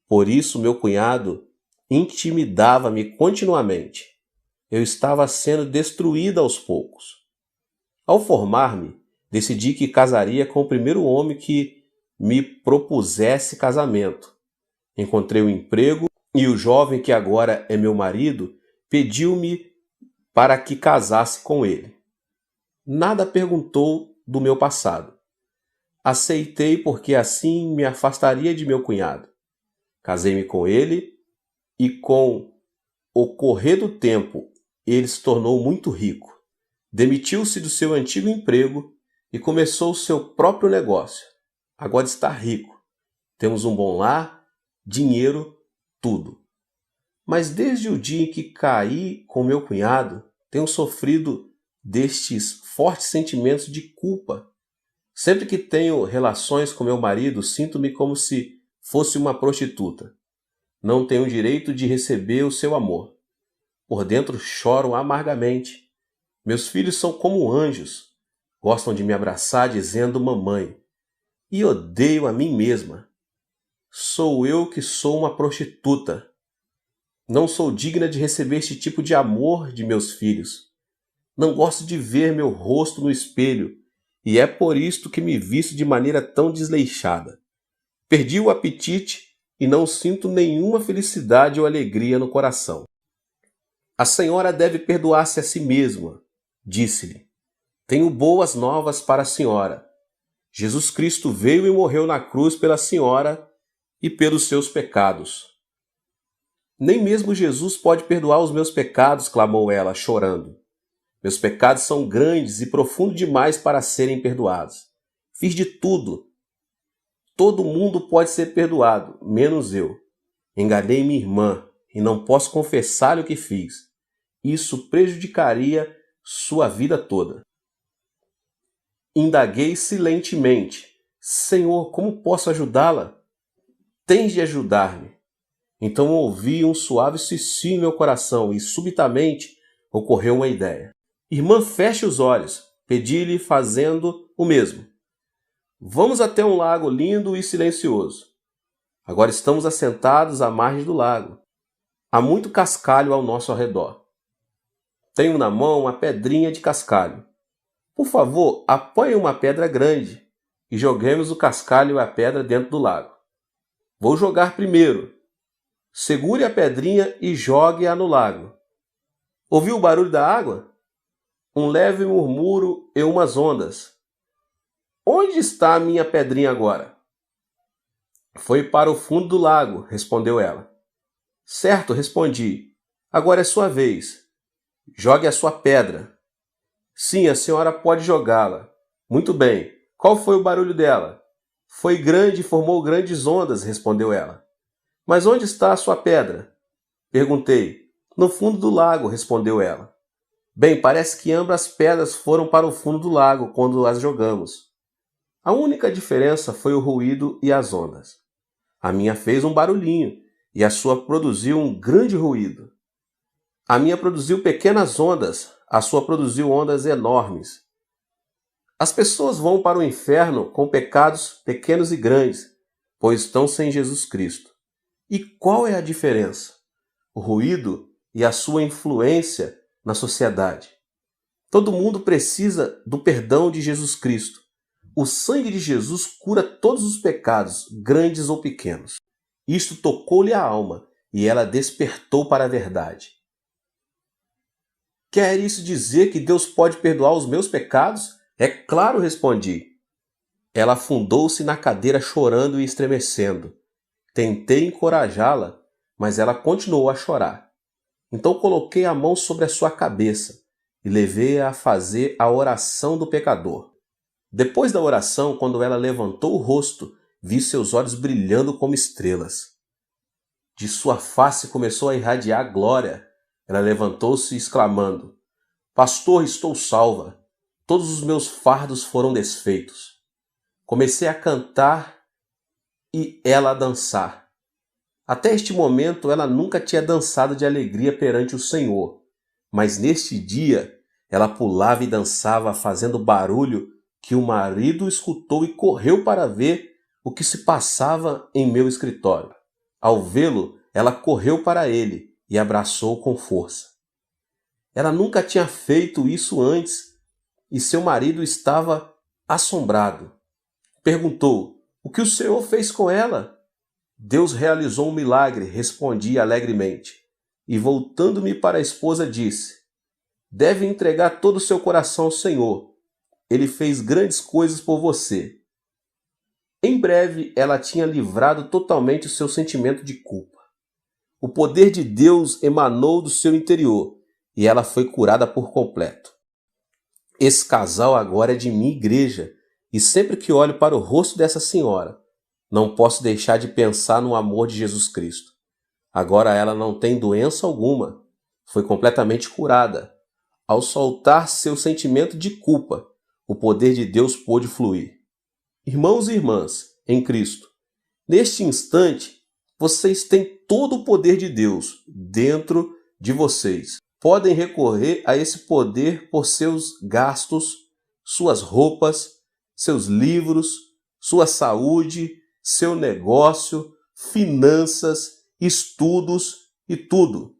Por isso meu cunhado intimidava-me continuamente. Eu estava sendo destruída aos poucos. Ao formar-me, decidi que casaria com o primeiro homem que me propusesse casamento. Encontrei um emprego e o jovem que agora é meu marido pediu-me para que casasse com ele. Nada perguntou do meu passado. Aceitei porque assim me afastaria de meu cunhado. Casei-me com ele e com o correr do tempo ele se tornou muito rico. Demitiu-se do seu antigo emprego e começou o seu próprio negócio. Agora está rico. Temos um bom lar, dinheiro, tudo. Mas desde o dia em que caí com meu cunhado, tenho sofrido destes fortes sentimentos de culpa. Sempre que tenho relações com meu marido, sinto-me como se fosse uma prostituta. Não tenho o direito de receber o seu amor. Por dentro choro amargamente. Meus filhos são como anjos. Gostam de me abraçar dizendo mamãe. E odeio a mim mesma. Sou eu que sou uma prostituta. Não sou digna de receber este tipo de amor de meus filhos. Não gosto de ver meu rosto no espelho e é por isto que me visto de maneira tão desleixada. Perdi o apetite e não sinto nenhuma felicidade ou alegria no coração. A senhora deve perdoar-se a si mesma, disse-lhe. Tenho boas novas para a senhora. Jesus Cristo veio e morreu na cruz pela senhora e pelos seus pecados. Nem mesmo Jesus pode perdoar os meus pecados, clamou ela, chorando. Meus pecados são grandes e profundos demais para serem perdoados. Fiz de tudo. Todo mundo pode ser perdoado, menos eu. Enganei minha irmã e não posso confessar-lhe o que fiz. Isso prejudicaria sua vida toda. Indaguei silentemente. Senhor, como posso ajudá-la? Tens de ajudar-me. Então ouvi um suave sussurro em meu coração e subitamente ocorreu uma ideia. Irmã, feche os olhos. Pedi-lhe fazendo o mesmo. Vamos até um lago lindo e silencioso. Agora estamos assentados à margem do lago. Há muito cascalho ao nosso redor. Tenho na mão uma pedrinha de cascalho. Por favor, apanhe uma pedra grande e joguemos o cascalho e a pedra dentro do lago. Vou jogar primeiro. Segure a pedrinha e jogue-a no lago. Ouviu o barulho da água? Um leve murmúrio e umas ondas. Onde está a minha pedrinha agora? Foi para o fundo do lago, respondeu ela. Certo, respondi. Agora é sua vez. Jogue a sua pedra. Sim, a senhora pode jogá-la. Muito bem. Qual foi o barulho dela? Foi grande e formou grandes ondas, respondeu ela. Mas onde está a sua pedra? Perguntei. No fundo do lago, respondeu ela. Bem, parece que ambas as pedras foram para o fundo do lago quando as jogamos. A única diferença foi o ruído e as ondas. A minha fez um barulhinho e a sua produziu um grande ruído. A minha produziu pequenas ondas, a sua produziu ondas enormes. As pessoas vão para o inferno com pecados pequenos e grandes, pois estão sem Jesus Cristo. E qual é a diferença? O ruído e a sua influência na sociedade. Todo mundo precisa do perdão de Jesus Cristo. O sangue de Jesus cura todos os pecados, grandes ou pequenos. Isto tocou-lhe a alma e ela despertou para a verdade. Quer isso dizer que Deus pode perdoar os meus pecados? É claro, respondi. Ela afundou-se na cadeira chorando e estremecendo. Tentei encorajá-la, mas ela continuou a chorar. Então coloquei a mão sobre a sua cabeça e levei-a a fazer a oração do pecador. Depois da oração, quando ela levantou o rosto, vi seus olhos brilhando como estrelas. De sua face começou a irradiar glória. Ela levantou-se exclamando, Pastor, estou salva. Todos os meus fardos foram desfeitos. Comecei a cantar e ela a dançar. Até este momento ela nunca tinha dançado de alegria perante o Senhor, mas neste dia ela pulava e dançava fazendo barulho que o marido escutou e correu para ver o que se passava em meu escritório. Ao vê-lo, ela correu para ele e abraçou com força. Ela nunca tinha feito isso antes e seu marido estava assombrado. Perguntou, o que o Senhor fez com ela? Deus realizou um milagre, respondi alegremente. E voltando-me para a esposa disse, deve entregar todo o seu coração ao Senhor. Ele fez grandes coisas por você. Em breve ela tinha livrado totalmente o seu sentimento de culpa. O poder de Deus emanou do seu interior e ela foi curada por completo. Esse casal agora é de minha igreja e sempre que olho para o rosto dessa senhora, não posso deixar de pensar no amor de Jesus Cristo. Agora ela não tem doença alguma, foi completamente curada. Ao soltar seu sentimento de culpa, o poder de Deus pôde fluir. Irmãos e irmãs, em Cristo, neste instante, vocês têm todo o poder de Deus dentro de vocês. Podem recorrer a esse poder por seus gastos, suas roupas, seus livros, sua saúde, seu negócio, finanças, estudos e tudo.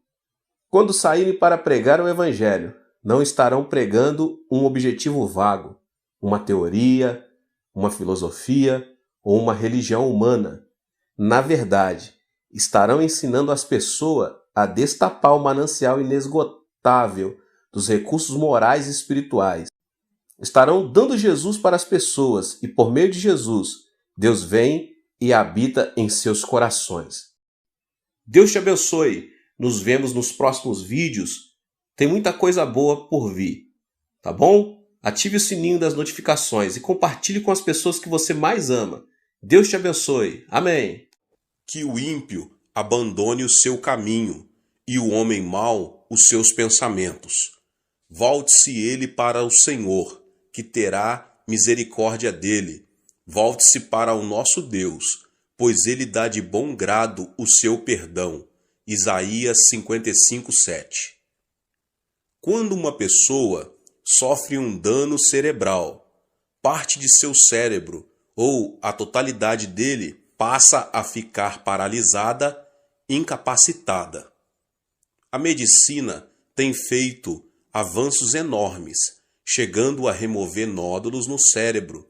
Quando saírem para pregar o Evangelho, não estarão pregando um objetivo vago, uma teoria, uma filosofia ou uma religião humana. Na verdade, estarão ensinando as pessoas a destapar o manancial inesgotável dos recursos morais e espirituais. Estarão dando Jesus para as pessoas e, por meio de Jesus, Deus vem e habita em seus corações. Deus te abençoe. Nos vemos nos próximos vídeos. Tem muita coisa boa por vir, tá bom? Ative o sininho das notificações e compartilhe com as pessoas que você mais ama. Deus te abençoe. Amém. Que o ímpio abandone o seu caminho e o homem mau os seus pensamentos. Volte-se ele para o Senhor, que terá misericórdia dele. Volte-se para o nosso Deus, pois ele dá de bom grado o seu perdão. Isaías 55:7. Quando uma pessoa sofre um dano cerebral, parte de seu cérebro ou a totalidade dele passa a ficar paralisada, incapacitada. A medicina tem feito avanços enormes, chegando a remover nódulos no cérebro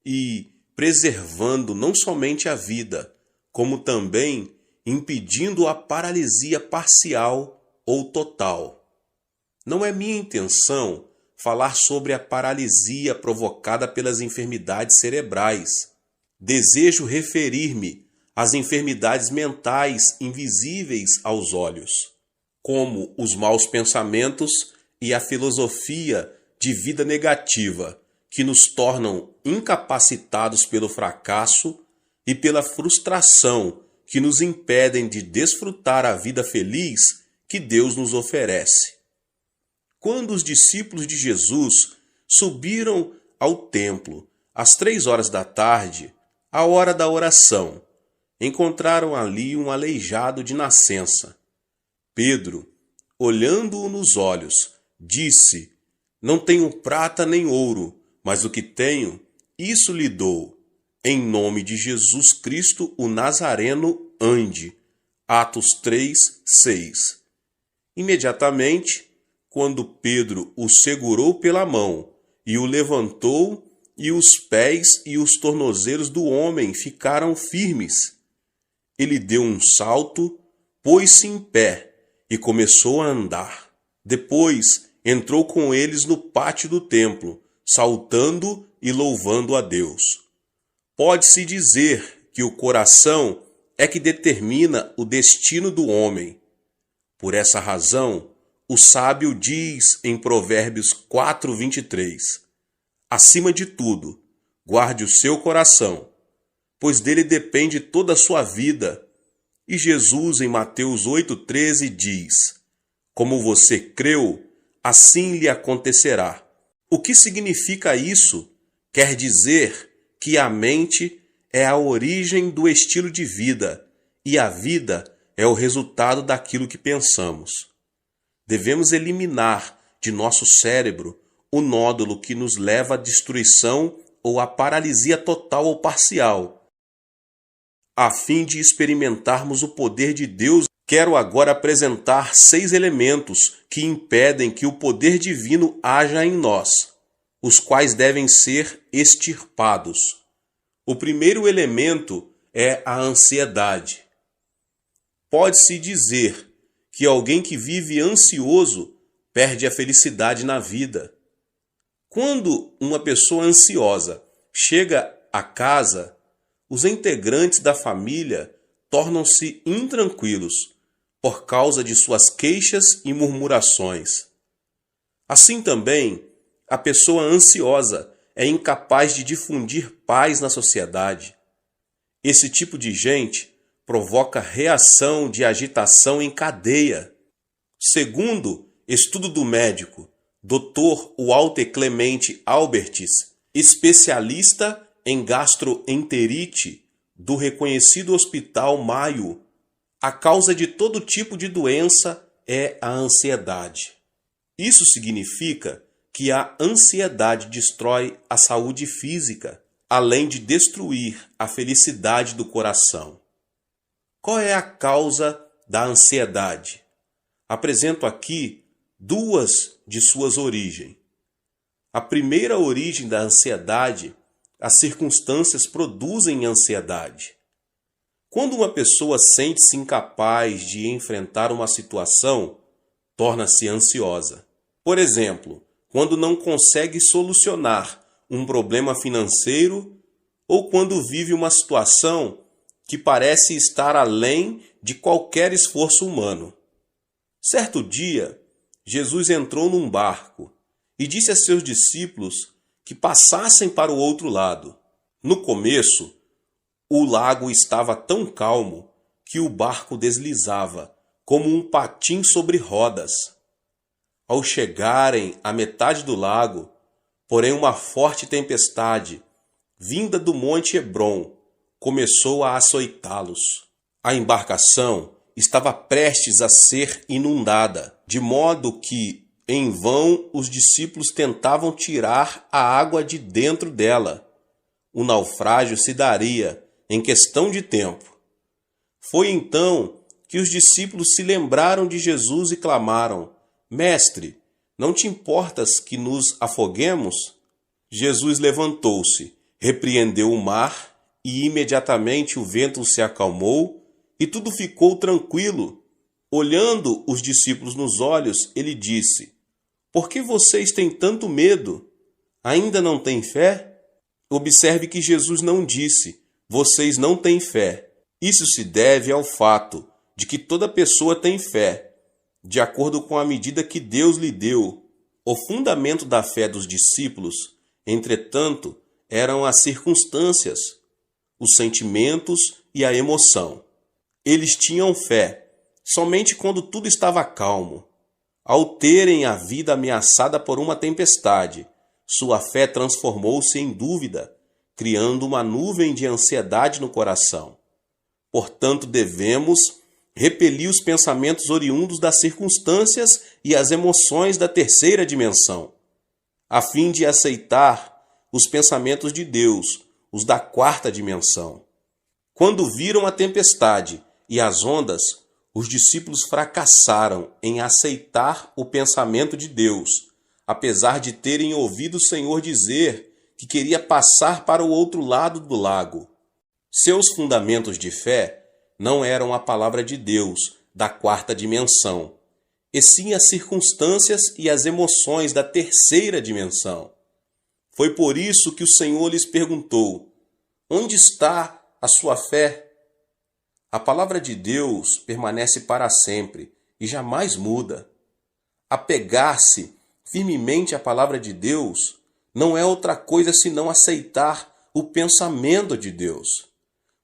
e preservando não somente a vida, como também impedindo a paralisia parcial ou total. Não é minha intenção falar sobre a paralisia provocada pelas enfermidades cerebrais. Desejo referir-me às enfermidades mentais invisíveis aos olhos, como os maus pensamentos e a filosofia de vida negativa, que nos tornam incapacitados pelo fracasso e pela frustração, que nos impedem de desfrutar a vida feliz que Deus nos oferece. Quando os discípulos de Jesus subiram ao templo às 3 horas da tarde, a hora da oração, encontraram ali um aleijado de nascença. Pedro, olhando-o nos olhos, disse: "Não tenho prata nem ouro, mas o que tenho, isso lhe dou. Em nome de Jesus Cristo, o Nazareno, ande." Atos 3:6. Imediatamente, quando Pedro o segurou pela mão e o levantou, e os pés e os tornozelos do homem ficaram firmes, ele deu um salto, pôs-se em pé e começou a andar. Depois entrou com eles no pátio do templo, saltando e louvando a Deus. Pode-se dizer que o coração é que determina o destino do homem. Por essa razão, o sábio diz em Provérbios 4:23, acima de tudo, guarde o seu coração, pois dele depende toda a sua vida. E Jesus, em Mateus 8:13, diz, como você creu, assim lhe acontecerá. O que significa isso? Quer dizer que a mente é a origem do estilo de vida e a vida é o resultado daquilo que pensamos. Devemos eliminar de nosso cérebro o nódulo que nos leva à destruição ou à paralisia total ou parcial. A fim de experimentarmos o poder de Deus, quero agora apresentar 6 elementos que impedem que o poder divino haja em nós, os quais devem ser extirpados. O primeiro elemento é a ansiedade. Pode-se dizer que alguém que vive ansioso perde a felicidade na vida. Quando uma pessoa ansiosa chega a casa, os integrantes da família tornam-se intranquilos por causa de suas queixas e murmurações. Assim também, a pessoa ansiosa é incapaz de difundir paz na sociedade. Esse tipo de gente provoca reação de agitação em cadeia. Segundo estudo do médico Dr. Walter Clemente Albertis, especialista em gastroenterite do reconhecido Hospital Mayo, a causa de todo tipo de doença é a ansiedade. Isso significa que a ansiedade destrói a saúde física, além de destruir a felicidade do coração. Qual é a causa da ansiedade? Apresento aqui 2 de suas origens. A primeira origem da ansiedade, as circunstâncias produzem ansiedade. Quando uma pessoa sente-se incapaz de enfrentar uma situação, torna-se ansiosa. Por exemplo, quando não consegue solucionar um problema financeiro ou quando vive uma situação que parece estar além de qualquer esforço humano. Certo dia, Jesus entrou num barco e disse a seus discípulos que passassem para o outro lado. No começo, o lago estava tão calmo que o barco deslizava como um patim sobre rodas. Ao chegarem à metade do lago, porém uma forte tempestade, vinda do Monte Hebron, começou a açoitá-los. A embarcação estava prestes a ser inundada, de modo que, em vão, os discípulos tentavam tirar a água de dentro dela. O naufrágio se daria em questão de tempo. Foi então que os discípulos se lembraram de Jesus e clamaram: Mestre, não te importas que nos afoguemos? Jesus levantou-se, repreendeu o mar e imediatamente o vento se acalmou e tudo ficou tranquilo. Olhando os discípulos nos olhos, ele disse: Por que vocês têm tanto medo? Ainda não têm fé? Observe que Jesus não disse: Vocês não têm fé. Isso se deve ao fato de que toda pessoa tem fé, de acordo com a medida que Deus lhe deu. O fundamento da fé dos discípulos, entretanto, eram as circunstâncias, os sentimentos e a emoção. Eles tinham fé somente quando tudo estava calmo. Ao terem a vida ameaçada por uma tempestade, sua fé transformou-se em dúvida, criando uma nuvem de ansiedade no coração. Portanto, devemos repelir os pensamentos oriundos das circunstâncias e as emoções da terceira dimensão, a fim de aceitar os pensamentos de Deus, os da quarta dimensão. Quando viram a tempestade e as ondas, os discípulos fracassaram em aceitar o pensamento de Deus, apesar de terem ouvido o Senhor dizer que queria passar para o outro lado do lago. Seus fundamentos de fé não eram a palavra de Deus da quarta dimensão, e sim as circunstâncias e as emoções da terceira dimensão. Foi por isso que o Senhor lhes perguntou: Onde está a sua fé? A palavra de Deus permanece para sempre e jamais muda. Apegar-se firmemente à palavra de Deus não é outra coisa senão aceitar o pensamento de Deus.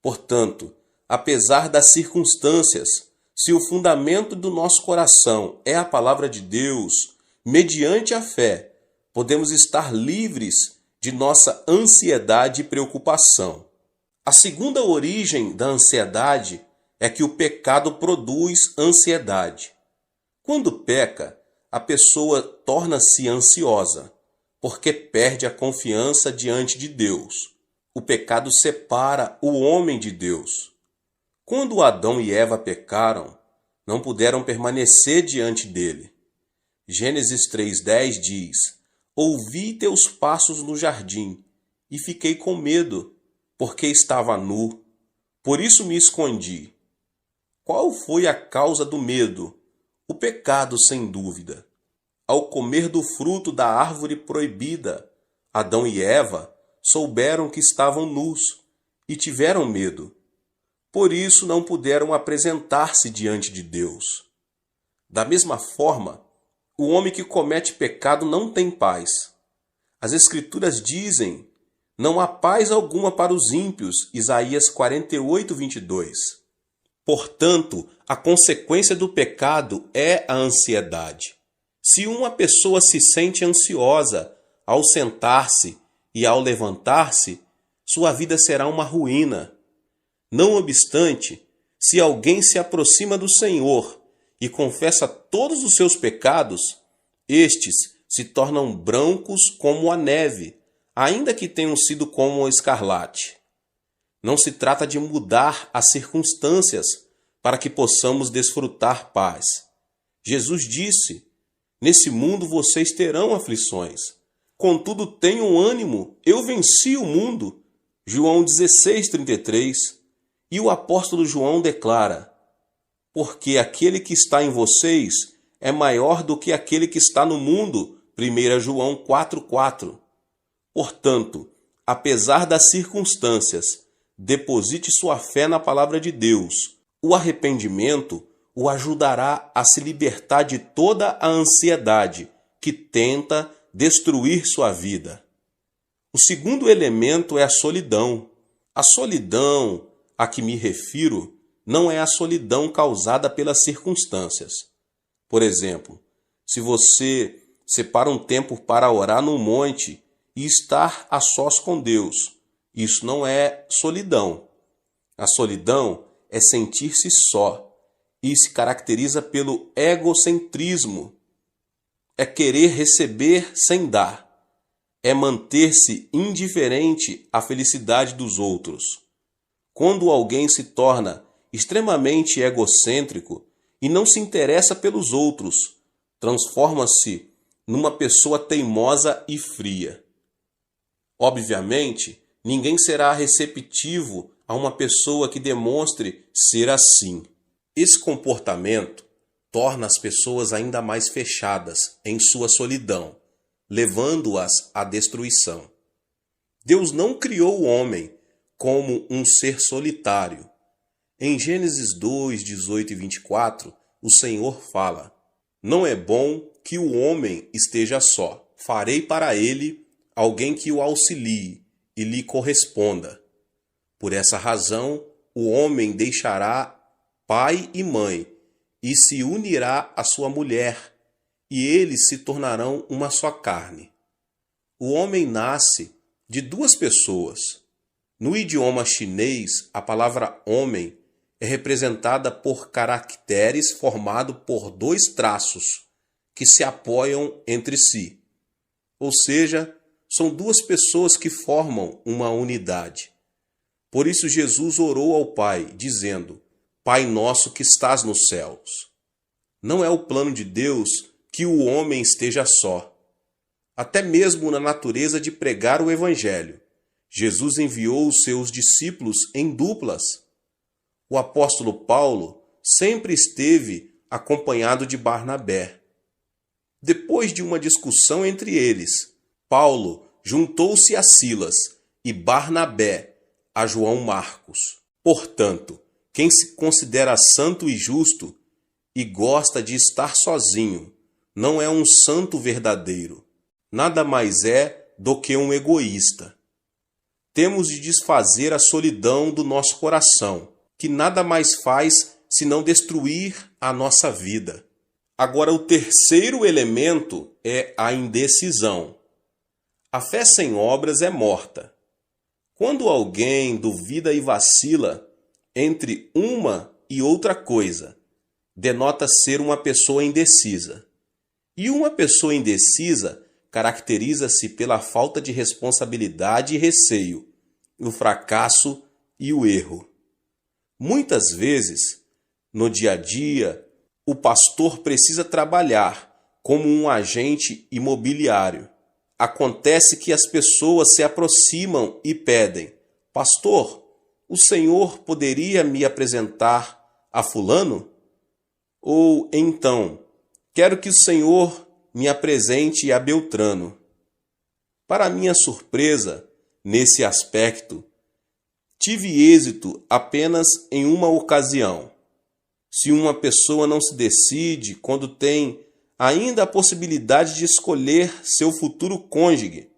Portanto, apesar das circunstâncias, se o fundamento do nosso coração é a palavra de Deus, mediante a fé, podemos estar livres de nossa ansiedade e preocupação. A segunda origem da ansiedade é que o pecado produz ansiedade. Quando peca, a pessoa torna-se ansiosa, porque perde a confiança diante de Deus. O pecado separa o homem de Deus. Quando Adão e Eva pecaram, não puderam permanecer diante dele. Gênesis 3:10 diz: Ouvi teus passos no jardim, e fiquei com medo, porque estava nu. Por isso me escondi. Qual foi a causa do medo? O pecado, sem dúvida. Ao comer do fruto da árvore proibida, Adão e Eva souberam que estavam nus e tiveram medo. Por isso não puderam apresentar-se diante de Deus. Da mesma forma, o homem que comete pecado não tem paz. As Escrituras dizem: Não há paz alguma para os ímpios, Isaías 48:22. Portanto, a consequência do pecado é a ansiedade. Se uma pessoa se sente ansiosa ao sentar-se e ao levantar-se, sua vida será uma ruína. Não obstante, se alguém se aproxima do Senhor e confessa todos os seus pecados, estes se tornam brancos como a neve, ainda que tenham sido como o escarlate. Não se trata de mudar as circunstâncias para que possamos desfrutar paz. Jesus disse: Nesse mundo vocês terão aflições, Contudo, tenham ânimo, eu venci o mundo. João 16:33. E o apóstolo João declara: porque aquele que está em vocês é maior do que aquele que está no mundo. 1 João 4:4. Portanto, apesar das circunstâncias, deposite sua fé na palavra de Deus. O arrependimento o ajudará a se libertar de toda a ansiedade que tenta destruir sua vida. O segundo elemento é a solidão. A solidão a que me refiro não é a solidão causada pelas circunstâncias. Por exemplo, se você separa um tempo para orar no monte e estar a sós com Deus, isso não é solidão. A solidão é sentir-se só e se caracteriza pelo egocentrismo. É querer receber sem dar. É manter-se indiferente à felicidade dos outros. Quando alguém se torna extremamente egocêntrico e não se interessa pelos outros, transforma-se numa pessoa teimosa e fria. Obviamente, ninguém será receptivo a uma pessoa que demonstre ser assim. Esse comportamento torna as pessoas ainda mais fechadas em sua solidão, levando-as à destruição. Deus não criou o homem como um ser solitário. Em Gênesis 2, 18 e 24, o Senhor fala: não é bom que o homem esteja só. Farei para ele alguém que o auxilie e lhe corresponda. Por essa razão, o homem deixará pai e mãe e se unirá à sua mulher, e eles se tornarão uma só carne. O homem nasce de duas pessoas. No idioma chinês, a palavra homem é representada por caracteres formados por dois traços que se apoiam entre si. Ou seja, são duas pessoas que formam uma unidade. Por isso Jesus orou ao Pai, dizendo: Pai nosso que estás nos céus. Não é o plano de Deus que o homem esteja só. Até mesmo na natureza de pregar o Evangelho, Jesus enviou os seus discípulos em duplas. O apóstolo Paulo sempre esteve acompanhado de Barnabé. Depois de uma discussão entre eles, Paulo juntou-se a Silas e Barnabé a João Marcos. Portanto, quem se considera santo e justo e gosta de estar sozinho não é um santo verdadeiro. Nada mais é do que um egoísta. Temos de desfazer a solidão do nosso coração, que nada mais faz senão destruir a nossa vida. Agora, o terceiro elemento é a indecisão. A fé sem obras é morta. Quando alguém duvida e vacila entre uma e outra coisa, denota ser uma pessoa indecisa. E uma pessoa indecisa caracteriza-se pela falta de responsabilidade e receio, o fracasso e o erro. Muitas vezes, no dia a dia, o pastor precisa trabalhar como um agente imobiliário. Acontece que as pessoas se aproximam e pedem: Pastor, o senhor poderia me apresentar a fulano? Ou então, quero que o senhor me apresente a Beltrano. Para minha surpresa, nesse aspecto, tive êxito apenas em uma ocasião. Se uma pessoa não se decide quando tem ainda a possibilidade de escolher seu futuro cônjuge,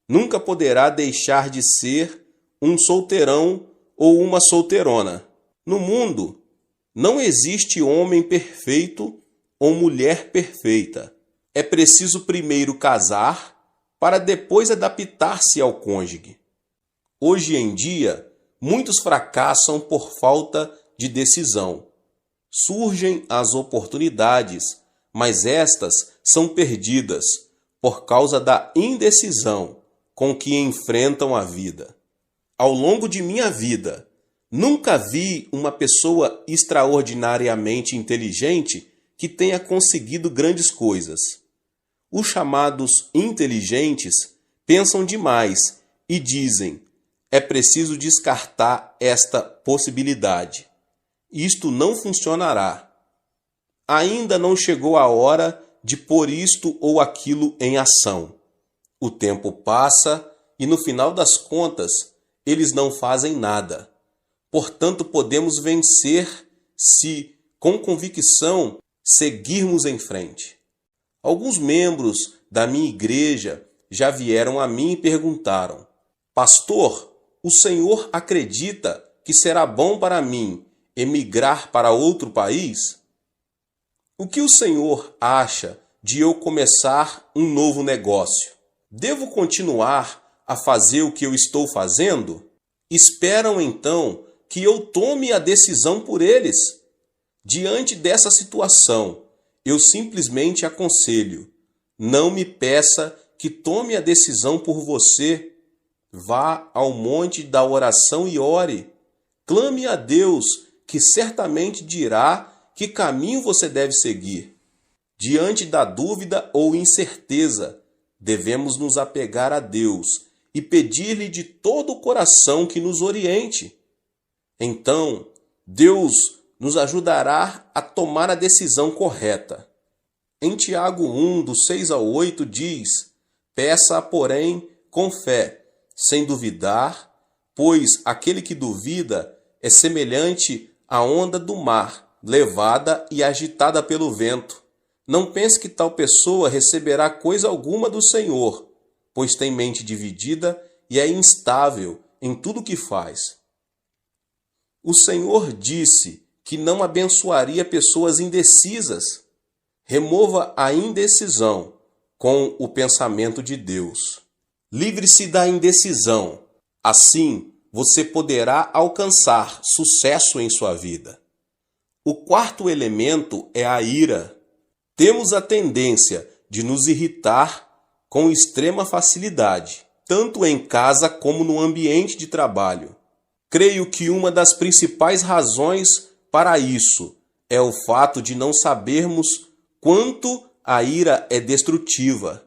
nunca poderá deixar de ser um solteirão ou uma solteirona. No mundo, não existe homem perfeito ou mulher perfeita. É preciso primeiro casar para depois adaptar-se ao cônjuge. Hoje em dia, muitos fracassam por falta de decisão. Surgem as oportunidades, mas estas são perdidas por causa da indecisão com que enfrentam a vida. Ao longo de minha vida, nunca vi uma pessoa extraordinariamente inteligente que tenha conseguido grandes coisas. Os chamados inteligentes pensam demais e dizem: é preciso descartar esta possibilidade. Isto não funcionará. Ainda não chegou a hora de pôr isto ou aquilo em ação. O tempo passa e, no final das contas, eles não fazem nada. Portanto, podemos vencer se, com convicção, seguirmos em frente. Alguns membros da minha igreja já vieram a mim e perguntaram: Pastor, o senhor acredita que será bom para mim emigrar para outro país? O que o senhor acha de eu começar um novo negócio? Devo continuar a fazer o que eu estou fazendo? Esperam então que eu tome a decisão por eles. Diante dessa situação, eu simplesmente aconselho: não me peça que tome a decisão por você. Vá ao monte da oração e ore. Clame a Deus, que certamente dirá que caminho você deve seguir. Diante da dúvida ou incerteza, devemos nos apegar a Deus e pedir-lhe de todo o coração que nos oriente. Então, Deus nos ajudará a tomar a decisão correta. Em Tiago 1, do 6 ao 8, diz: peça, porém, com fé, sem duvidar, pois aquele que duvida é semelhante à onda do mar, levada e agitada pelo vento. Não pense que tal pessoa receberá coisa alguma do Senhor, pois tem mente dividida e é instável em tudo o que faz. O Senhor disse que não abençoaria pessoas indecisas. Remova a indecisão com o pensamento de Deus. Livre-se da indecisão. Assim, você poderá alcançar sucesso em sua vida. O quarto elemento é a ira. Temos a tendência de nos irritar com extrema facilidade, tanto em casa como no ambiente de trabalho. Creio que uma das principais razões para isso é o fato de não sabermos quanto a ira é destrutiva.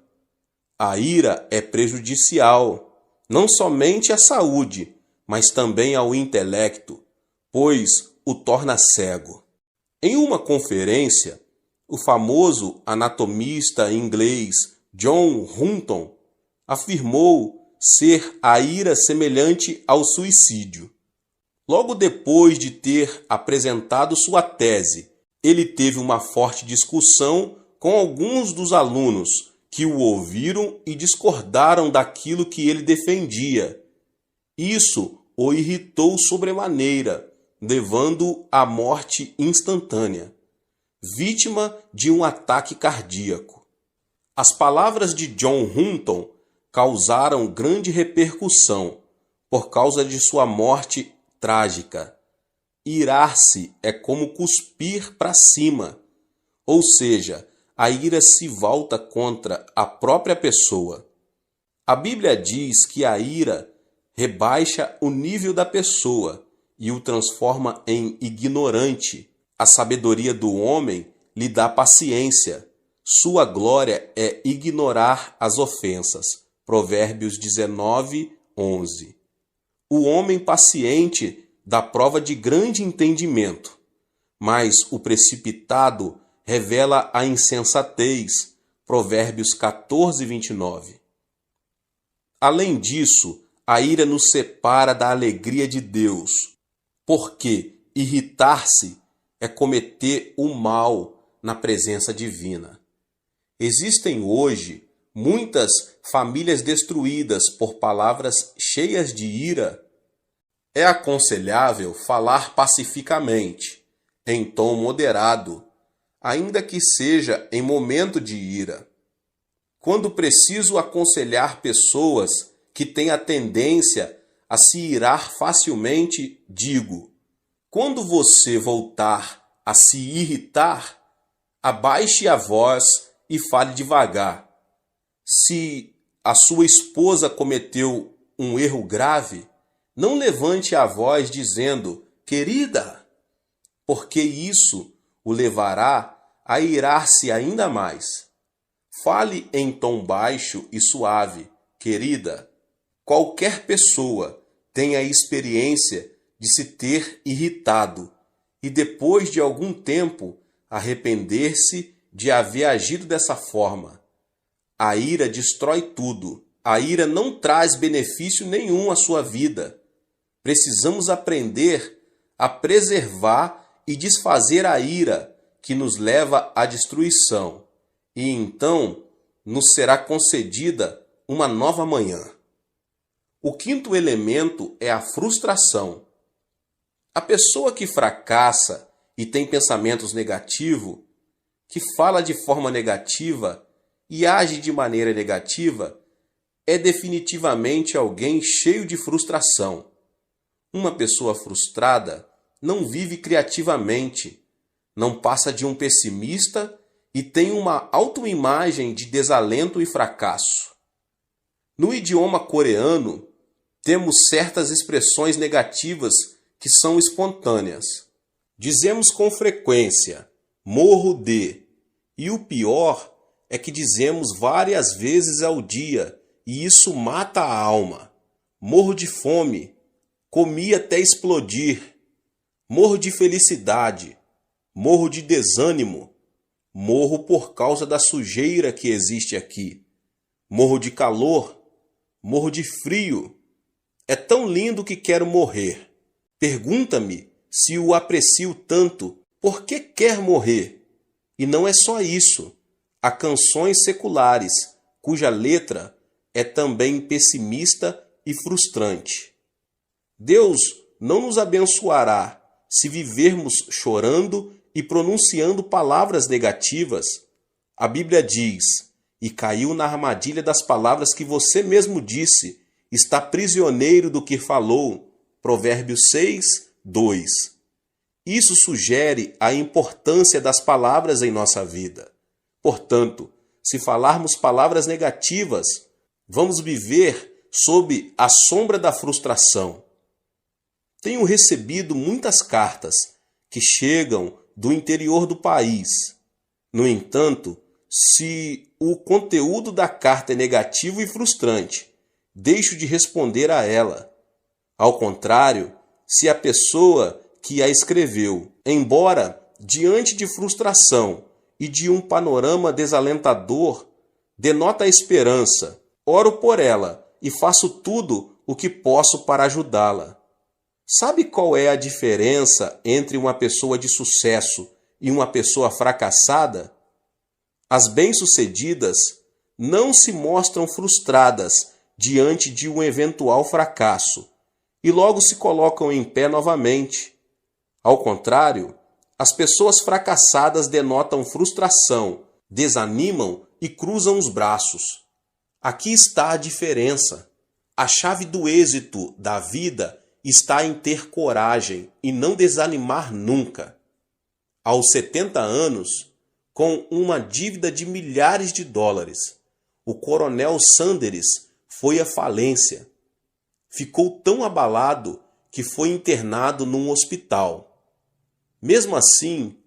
A ira é prejudicial, não somente à saúde, mas também ao intelecto, pois o torna cego. Em uma conferência, o famoso anatomista inglês John Hutton afirmou ser a ira semelhante ao suicídio. Logo depois de ter apresentado sua tese, ele teve uma forte discussão com alguns dos alunos que o ouviram e discordaram daquilo que ele defendia. Isso o irritou sobremaneira, levando-o à morte instantânea, vítima de um ataque cardíaco. As palavras de John Hutton causaram grande repercussão por causa de sua morte trágica. Irar-se é como cuspir para cima, ou seja, a ira se volta contra a própria pessoa. A Bíblia diz que a ira rebaixa o nível da pessoa e o transforma em ignorante. A sabedoria do homem lhe dá paciência. Sua glória é ignorar as ofensas. Provérbios 19, 11. O homem paciente dá prova de grande entendimento, mas o precipitado revela a insensatez. Provérbios 14, 29. Além disso, a ira nos separa da alegria de Deus, porque irritar-se é cometer o mal na presença divina. Existem hoje muitas famílias destruídas por palavras cheias de ira. É aconselhável falar pacificamente, em tom moderado, ainda que seja em momento de ira. Quando preciso aconselhar pessoas que têm a tendência a se irar facilmente, digo: quando você voltar a se irritar, abaixe a voz e fale devagar. Se a sua esposa cometeu um erro grave, não levante a voz dizendo: querida, porque isso o levará a irar-se ainda mais. Fale em tom baixo e suave, Querida, qualquer pessoa tem a experiência de se ter irritado e depois de algum tempo arrepender-se de haver agido dessa forma. A ira destrói tudo. A ira não traz benefício nenhum à sua vida. Precisamos aprender a preservar e desfazer a ira que nos leva à destruição. E então nos será concedida uma nova manhã. O quinto elemento é a frustração. A pessoa que fracassa e tem pensamentos negativos, que fala de forma negativa e age de maneira negativa, é definitivamente alguém cheio de frustração. Uma pessoa frustrada não vive criativamente, não passa de um pessimista e tem uma autoimagem de desalento e fracasso. No idioma coreano, temos certas expressões negativas que são espontâneas. Dizemos com frequência, morro de, e o pior é que dizemos várias vezes ao dia, e isso mata a alma. Morro de fome, comi até explodir. Morro de felicidade, morro de desânimo, morro por causa da sujeira que existe aqui. Morro de calor, morro de frio. É tão lindo que quero morrer. Pergunta-me se o aprecio tanto, por que quer morrer? E não é só isso. Há canções seculares, cuja letra é também pessimista e frustrante. Deus não nos abençoará se vivermos chorando e pronunciando palavras negativas. A Bíblia diz, e caiu na armadilha das palavras que você mesmo disse, está prisioneiro do que falou. Provérbios 6, 2. Isso sugere a importância das palavras em nossa vida. Portanto, se falarmos palavras negativas, vamos viver sob a sombra da frustração. Tenho recebido muitas cartas que chegam do interior do país. No entanto, se o conteúdo da carta é negativo e frustrante, deixo de responder a ela. Ao contrário, se a pessoa que a escreveu, embora diante de frustração e de um panorama desalentador, denota a esperança, oro por ela e faço tudo o que posso para ajudá-la. Sabe qual é a diferença entre uma pessoa de sucesso e uma pessoa fracassada? As bem-sucedidas não se mostram frustradas diante de um eventual fracasso e logo se colocam em pé novamente. Ao contrário, as pessoas fracassadas denotam frustração, desanimam e cruzam os braços. Aqui está a diferença. A chave do êxito da vida está em ter coragem e não desanimar nunca. Aos 70 anos, com uma dívida de milhares de dólares, o coronel Sanders foi à falência. Ficou tão abalado que foi internado num hospital. Mesmo assim,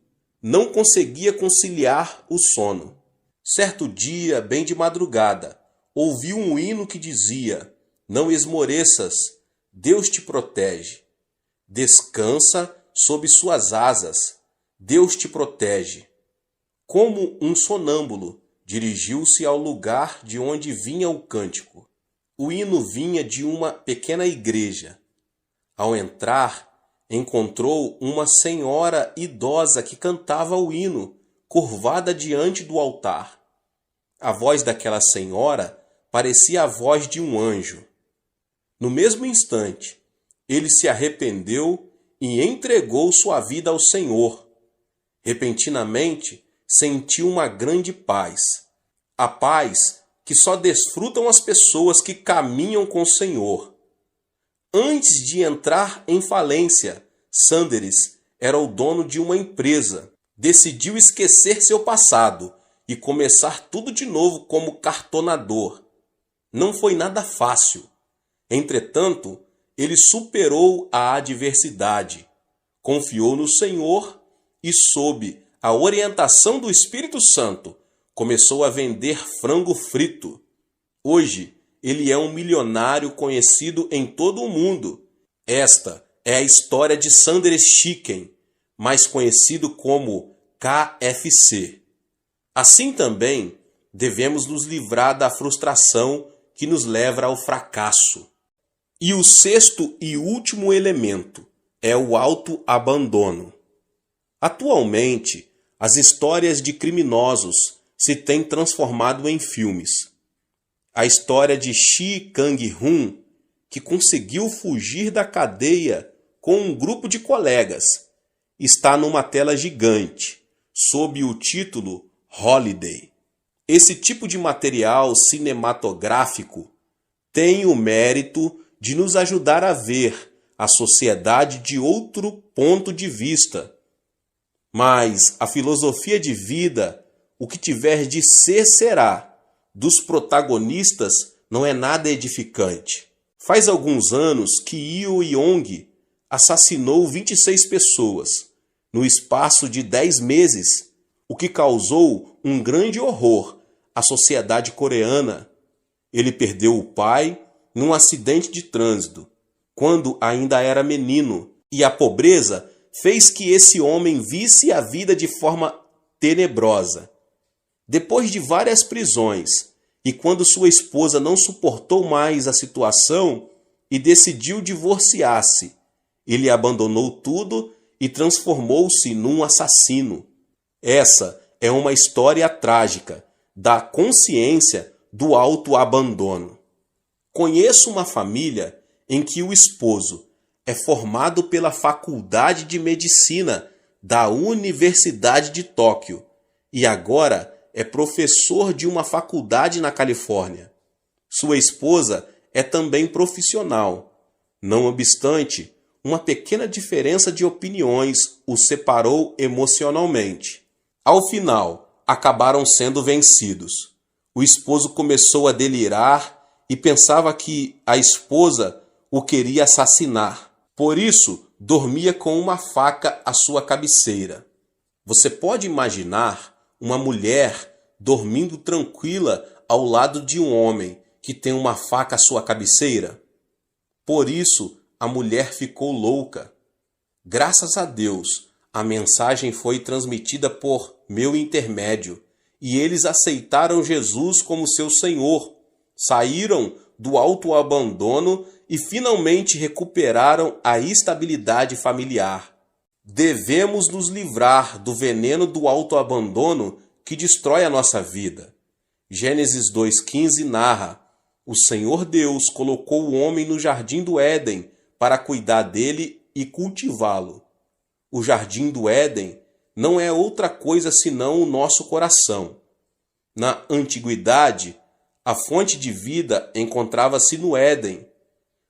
não conseguia conciliar o sono. Certo dia, bem de madrugada, ouviu um hino que dizia: "Não esmoreças, Deus te protege. Descansa sob suas asas, Deus te protege." Como um sonâmbulo, dirigiu-se ao lugar de onde vinha o cântico. O hino vinha de uma pequena igreja. Ao entrar, encontrou uma senhora idosa que cantava o hino, curvada diante do altar. A voz daquela senhora parecia a voz de um anjo. No mesmo instante, ele se arrependeu e entregou sua vida ao Senhor. Repentinamente, sentiu uma grande paz. A paz que só desfrutam as pessoas que caminham com o Senhor. Antes de entrar em falência, Sanders era o dono de uma empresa. Decidiu esquecer seu passado e começar tudo de novo como cartonador. Não foi nada fácil. Entretanto, ele superou a adversidade, confiou no Senhor e, sob a orientação do Espírito Santo, começou a vender frango frito. Hoje, ele é um milionário conhecido em todo o mundo. Esta é a história de Sanders Chicken, mais conhecido como KFC. Assim também, devemos nos livrar da frustração que nos leva ao fracasso. E o sexto e último elemento é o autoabandono. Atualmente, as histórias de criminosos se têm transformado em filmes. A história de Shi Kang-hun, que conseguiu fugir da cadeia com um grupo de colegas, está numa tela gigante, sob o título Holiday. Esse tipo de material cinematográfico tem o mérito de nos ajudar a ver a sociedade de outro ponto de vista. Mas a filosofia de vida, o que tiver de ser será, dos protagonistas não é nada edificante. Faz alguns anos que Yu Yong assassinou 26 pessoas no espaço de 10 meses, o que causou um grande horror à sociedade coreana. Ele perdeu o pai num acidente de trânsito, quando ainda era menino, e a pobreza fez que esse homem visse a vida de forma tenebrosa. Depois de várias prisões, e quando sua esposa não suportou mais a situação e decidiu divorciar-se, ele abandonou tudo e transformou-se num assassino. Essa é uma história trágica da consciência do autoabandono. Conheço uma família em que o esposo é formado pela Faculdade de Medicina da Universidade de Tóquio e agora é professor de uma faculdade na Califórnia. Sua esposa é também profissional. Não obstante, uma pequena diferença de opiniões os separou emocionalmente. Ao final, acabaram sendo vencidos. O esposo começou a delirar e pensava que a esposa o queria assassinar. Por isso, dormia com uma faca à sua cabeceira. Você pode imaginar uma mulher dormindo tranquila ao lado de um homem que tem uma faca à sua cabeceira? Por isso, a mulher ficou louca. Graças a Deus, a mensagem foi transmitida por meu intermédio e eles aceitaram Jesus como seu Senhor, saíram do autoabandono e finalmente recuperaram a estabilidade familiar. Devemos nos livrar do veneno do autoabandono que destrói a nossa vida. Gênesis 2,15 narra: o Senhor Deus colocou o homem no jardim do Éden para cuidar dele e cultivá-lo. O jardim do Éden não é outra coisa senão o nosso coração. Na antiguidade, a fonte de vida encontrava-se no Éden,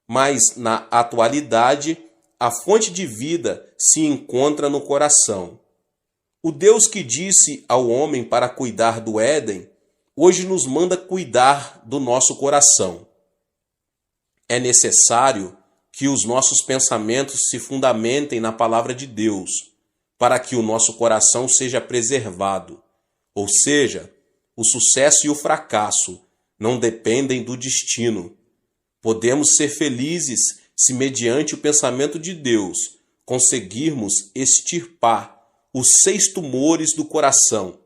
mas na atualidade, a fonte de vida se encontra no coração. O Deus que disse ao homem para cuidar do Éden, hoje nos manda cuidar do nosso coração. É necessário que os nossos pensamentos se fundamentem na palavra de Deus, para que o nosso coração seja preservado. Ou seja, o sucesso e o fracasso não dependem do destino. Podemos ser felizes se, mediante o pensamento de Deus, conseguirmos extirpar os 6 tumores do coração,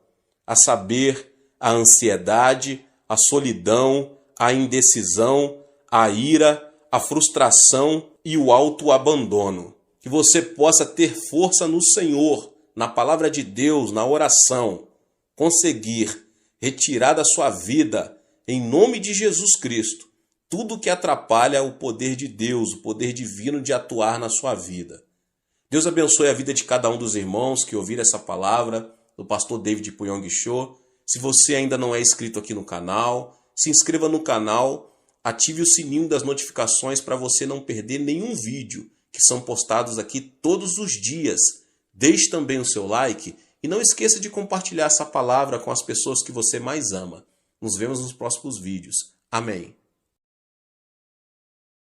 a saber, a ansiedade, a solidão, a indecisão, a ira, a frustração e o autoabandono. Que você possa ter força no Senhor, na palavra de Deus, na oração, conseguir retirar da sua vida, em nome de Jesus Cristo, tudo que atrapalha o poder de Deus, o poder divino de atuar na sua vida. Deus abençoe a vida de cada um dos irmãos que ouviram essa palavra do pastor David Puyong Cho. Se você ainda não é inscrito aqui no canal, se inscreva no canal, ative o sininho das notificações para você não perder nenhum vídeo que são postados aqui todos os dias. Deixe também o seu like e não esqueça de compartilhar essa palavra com as pessoas que você mais ama. Nos vemos nos próximos vídeos. Amém.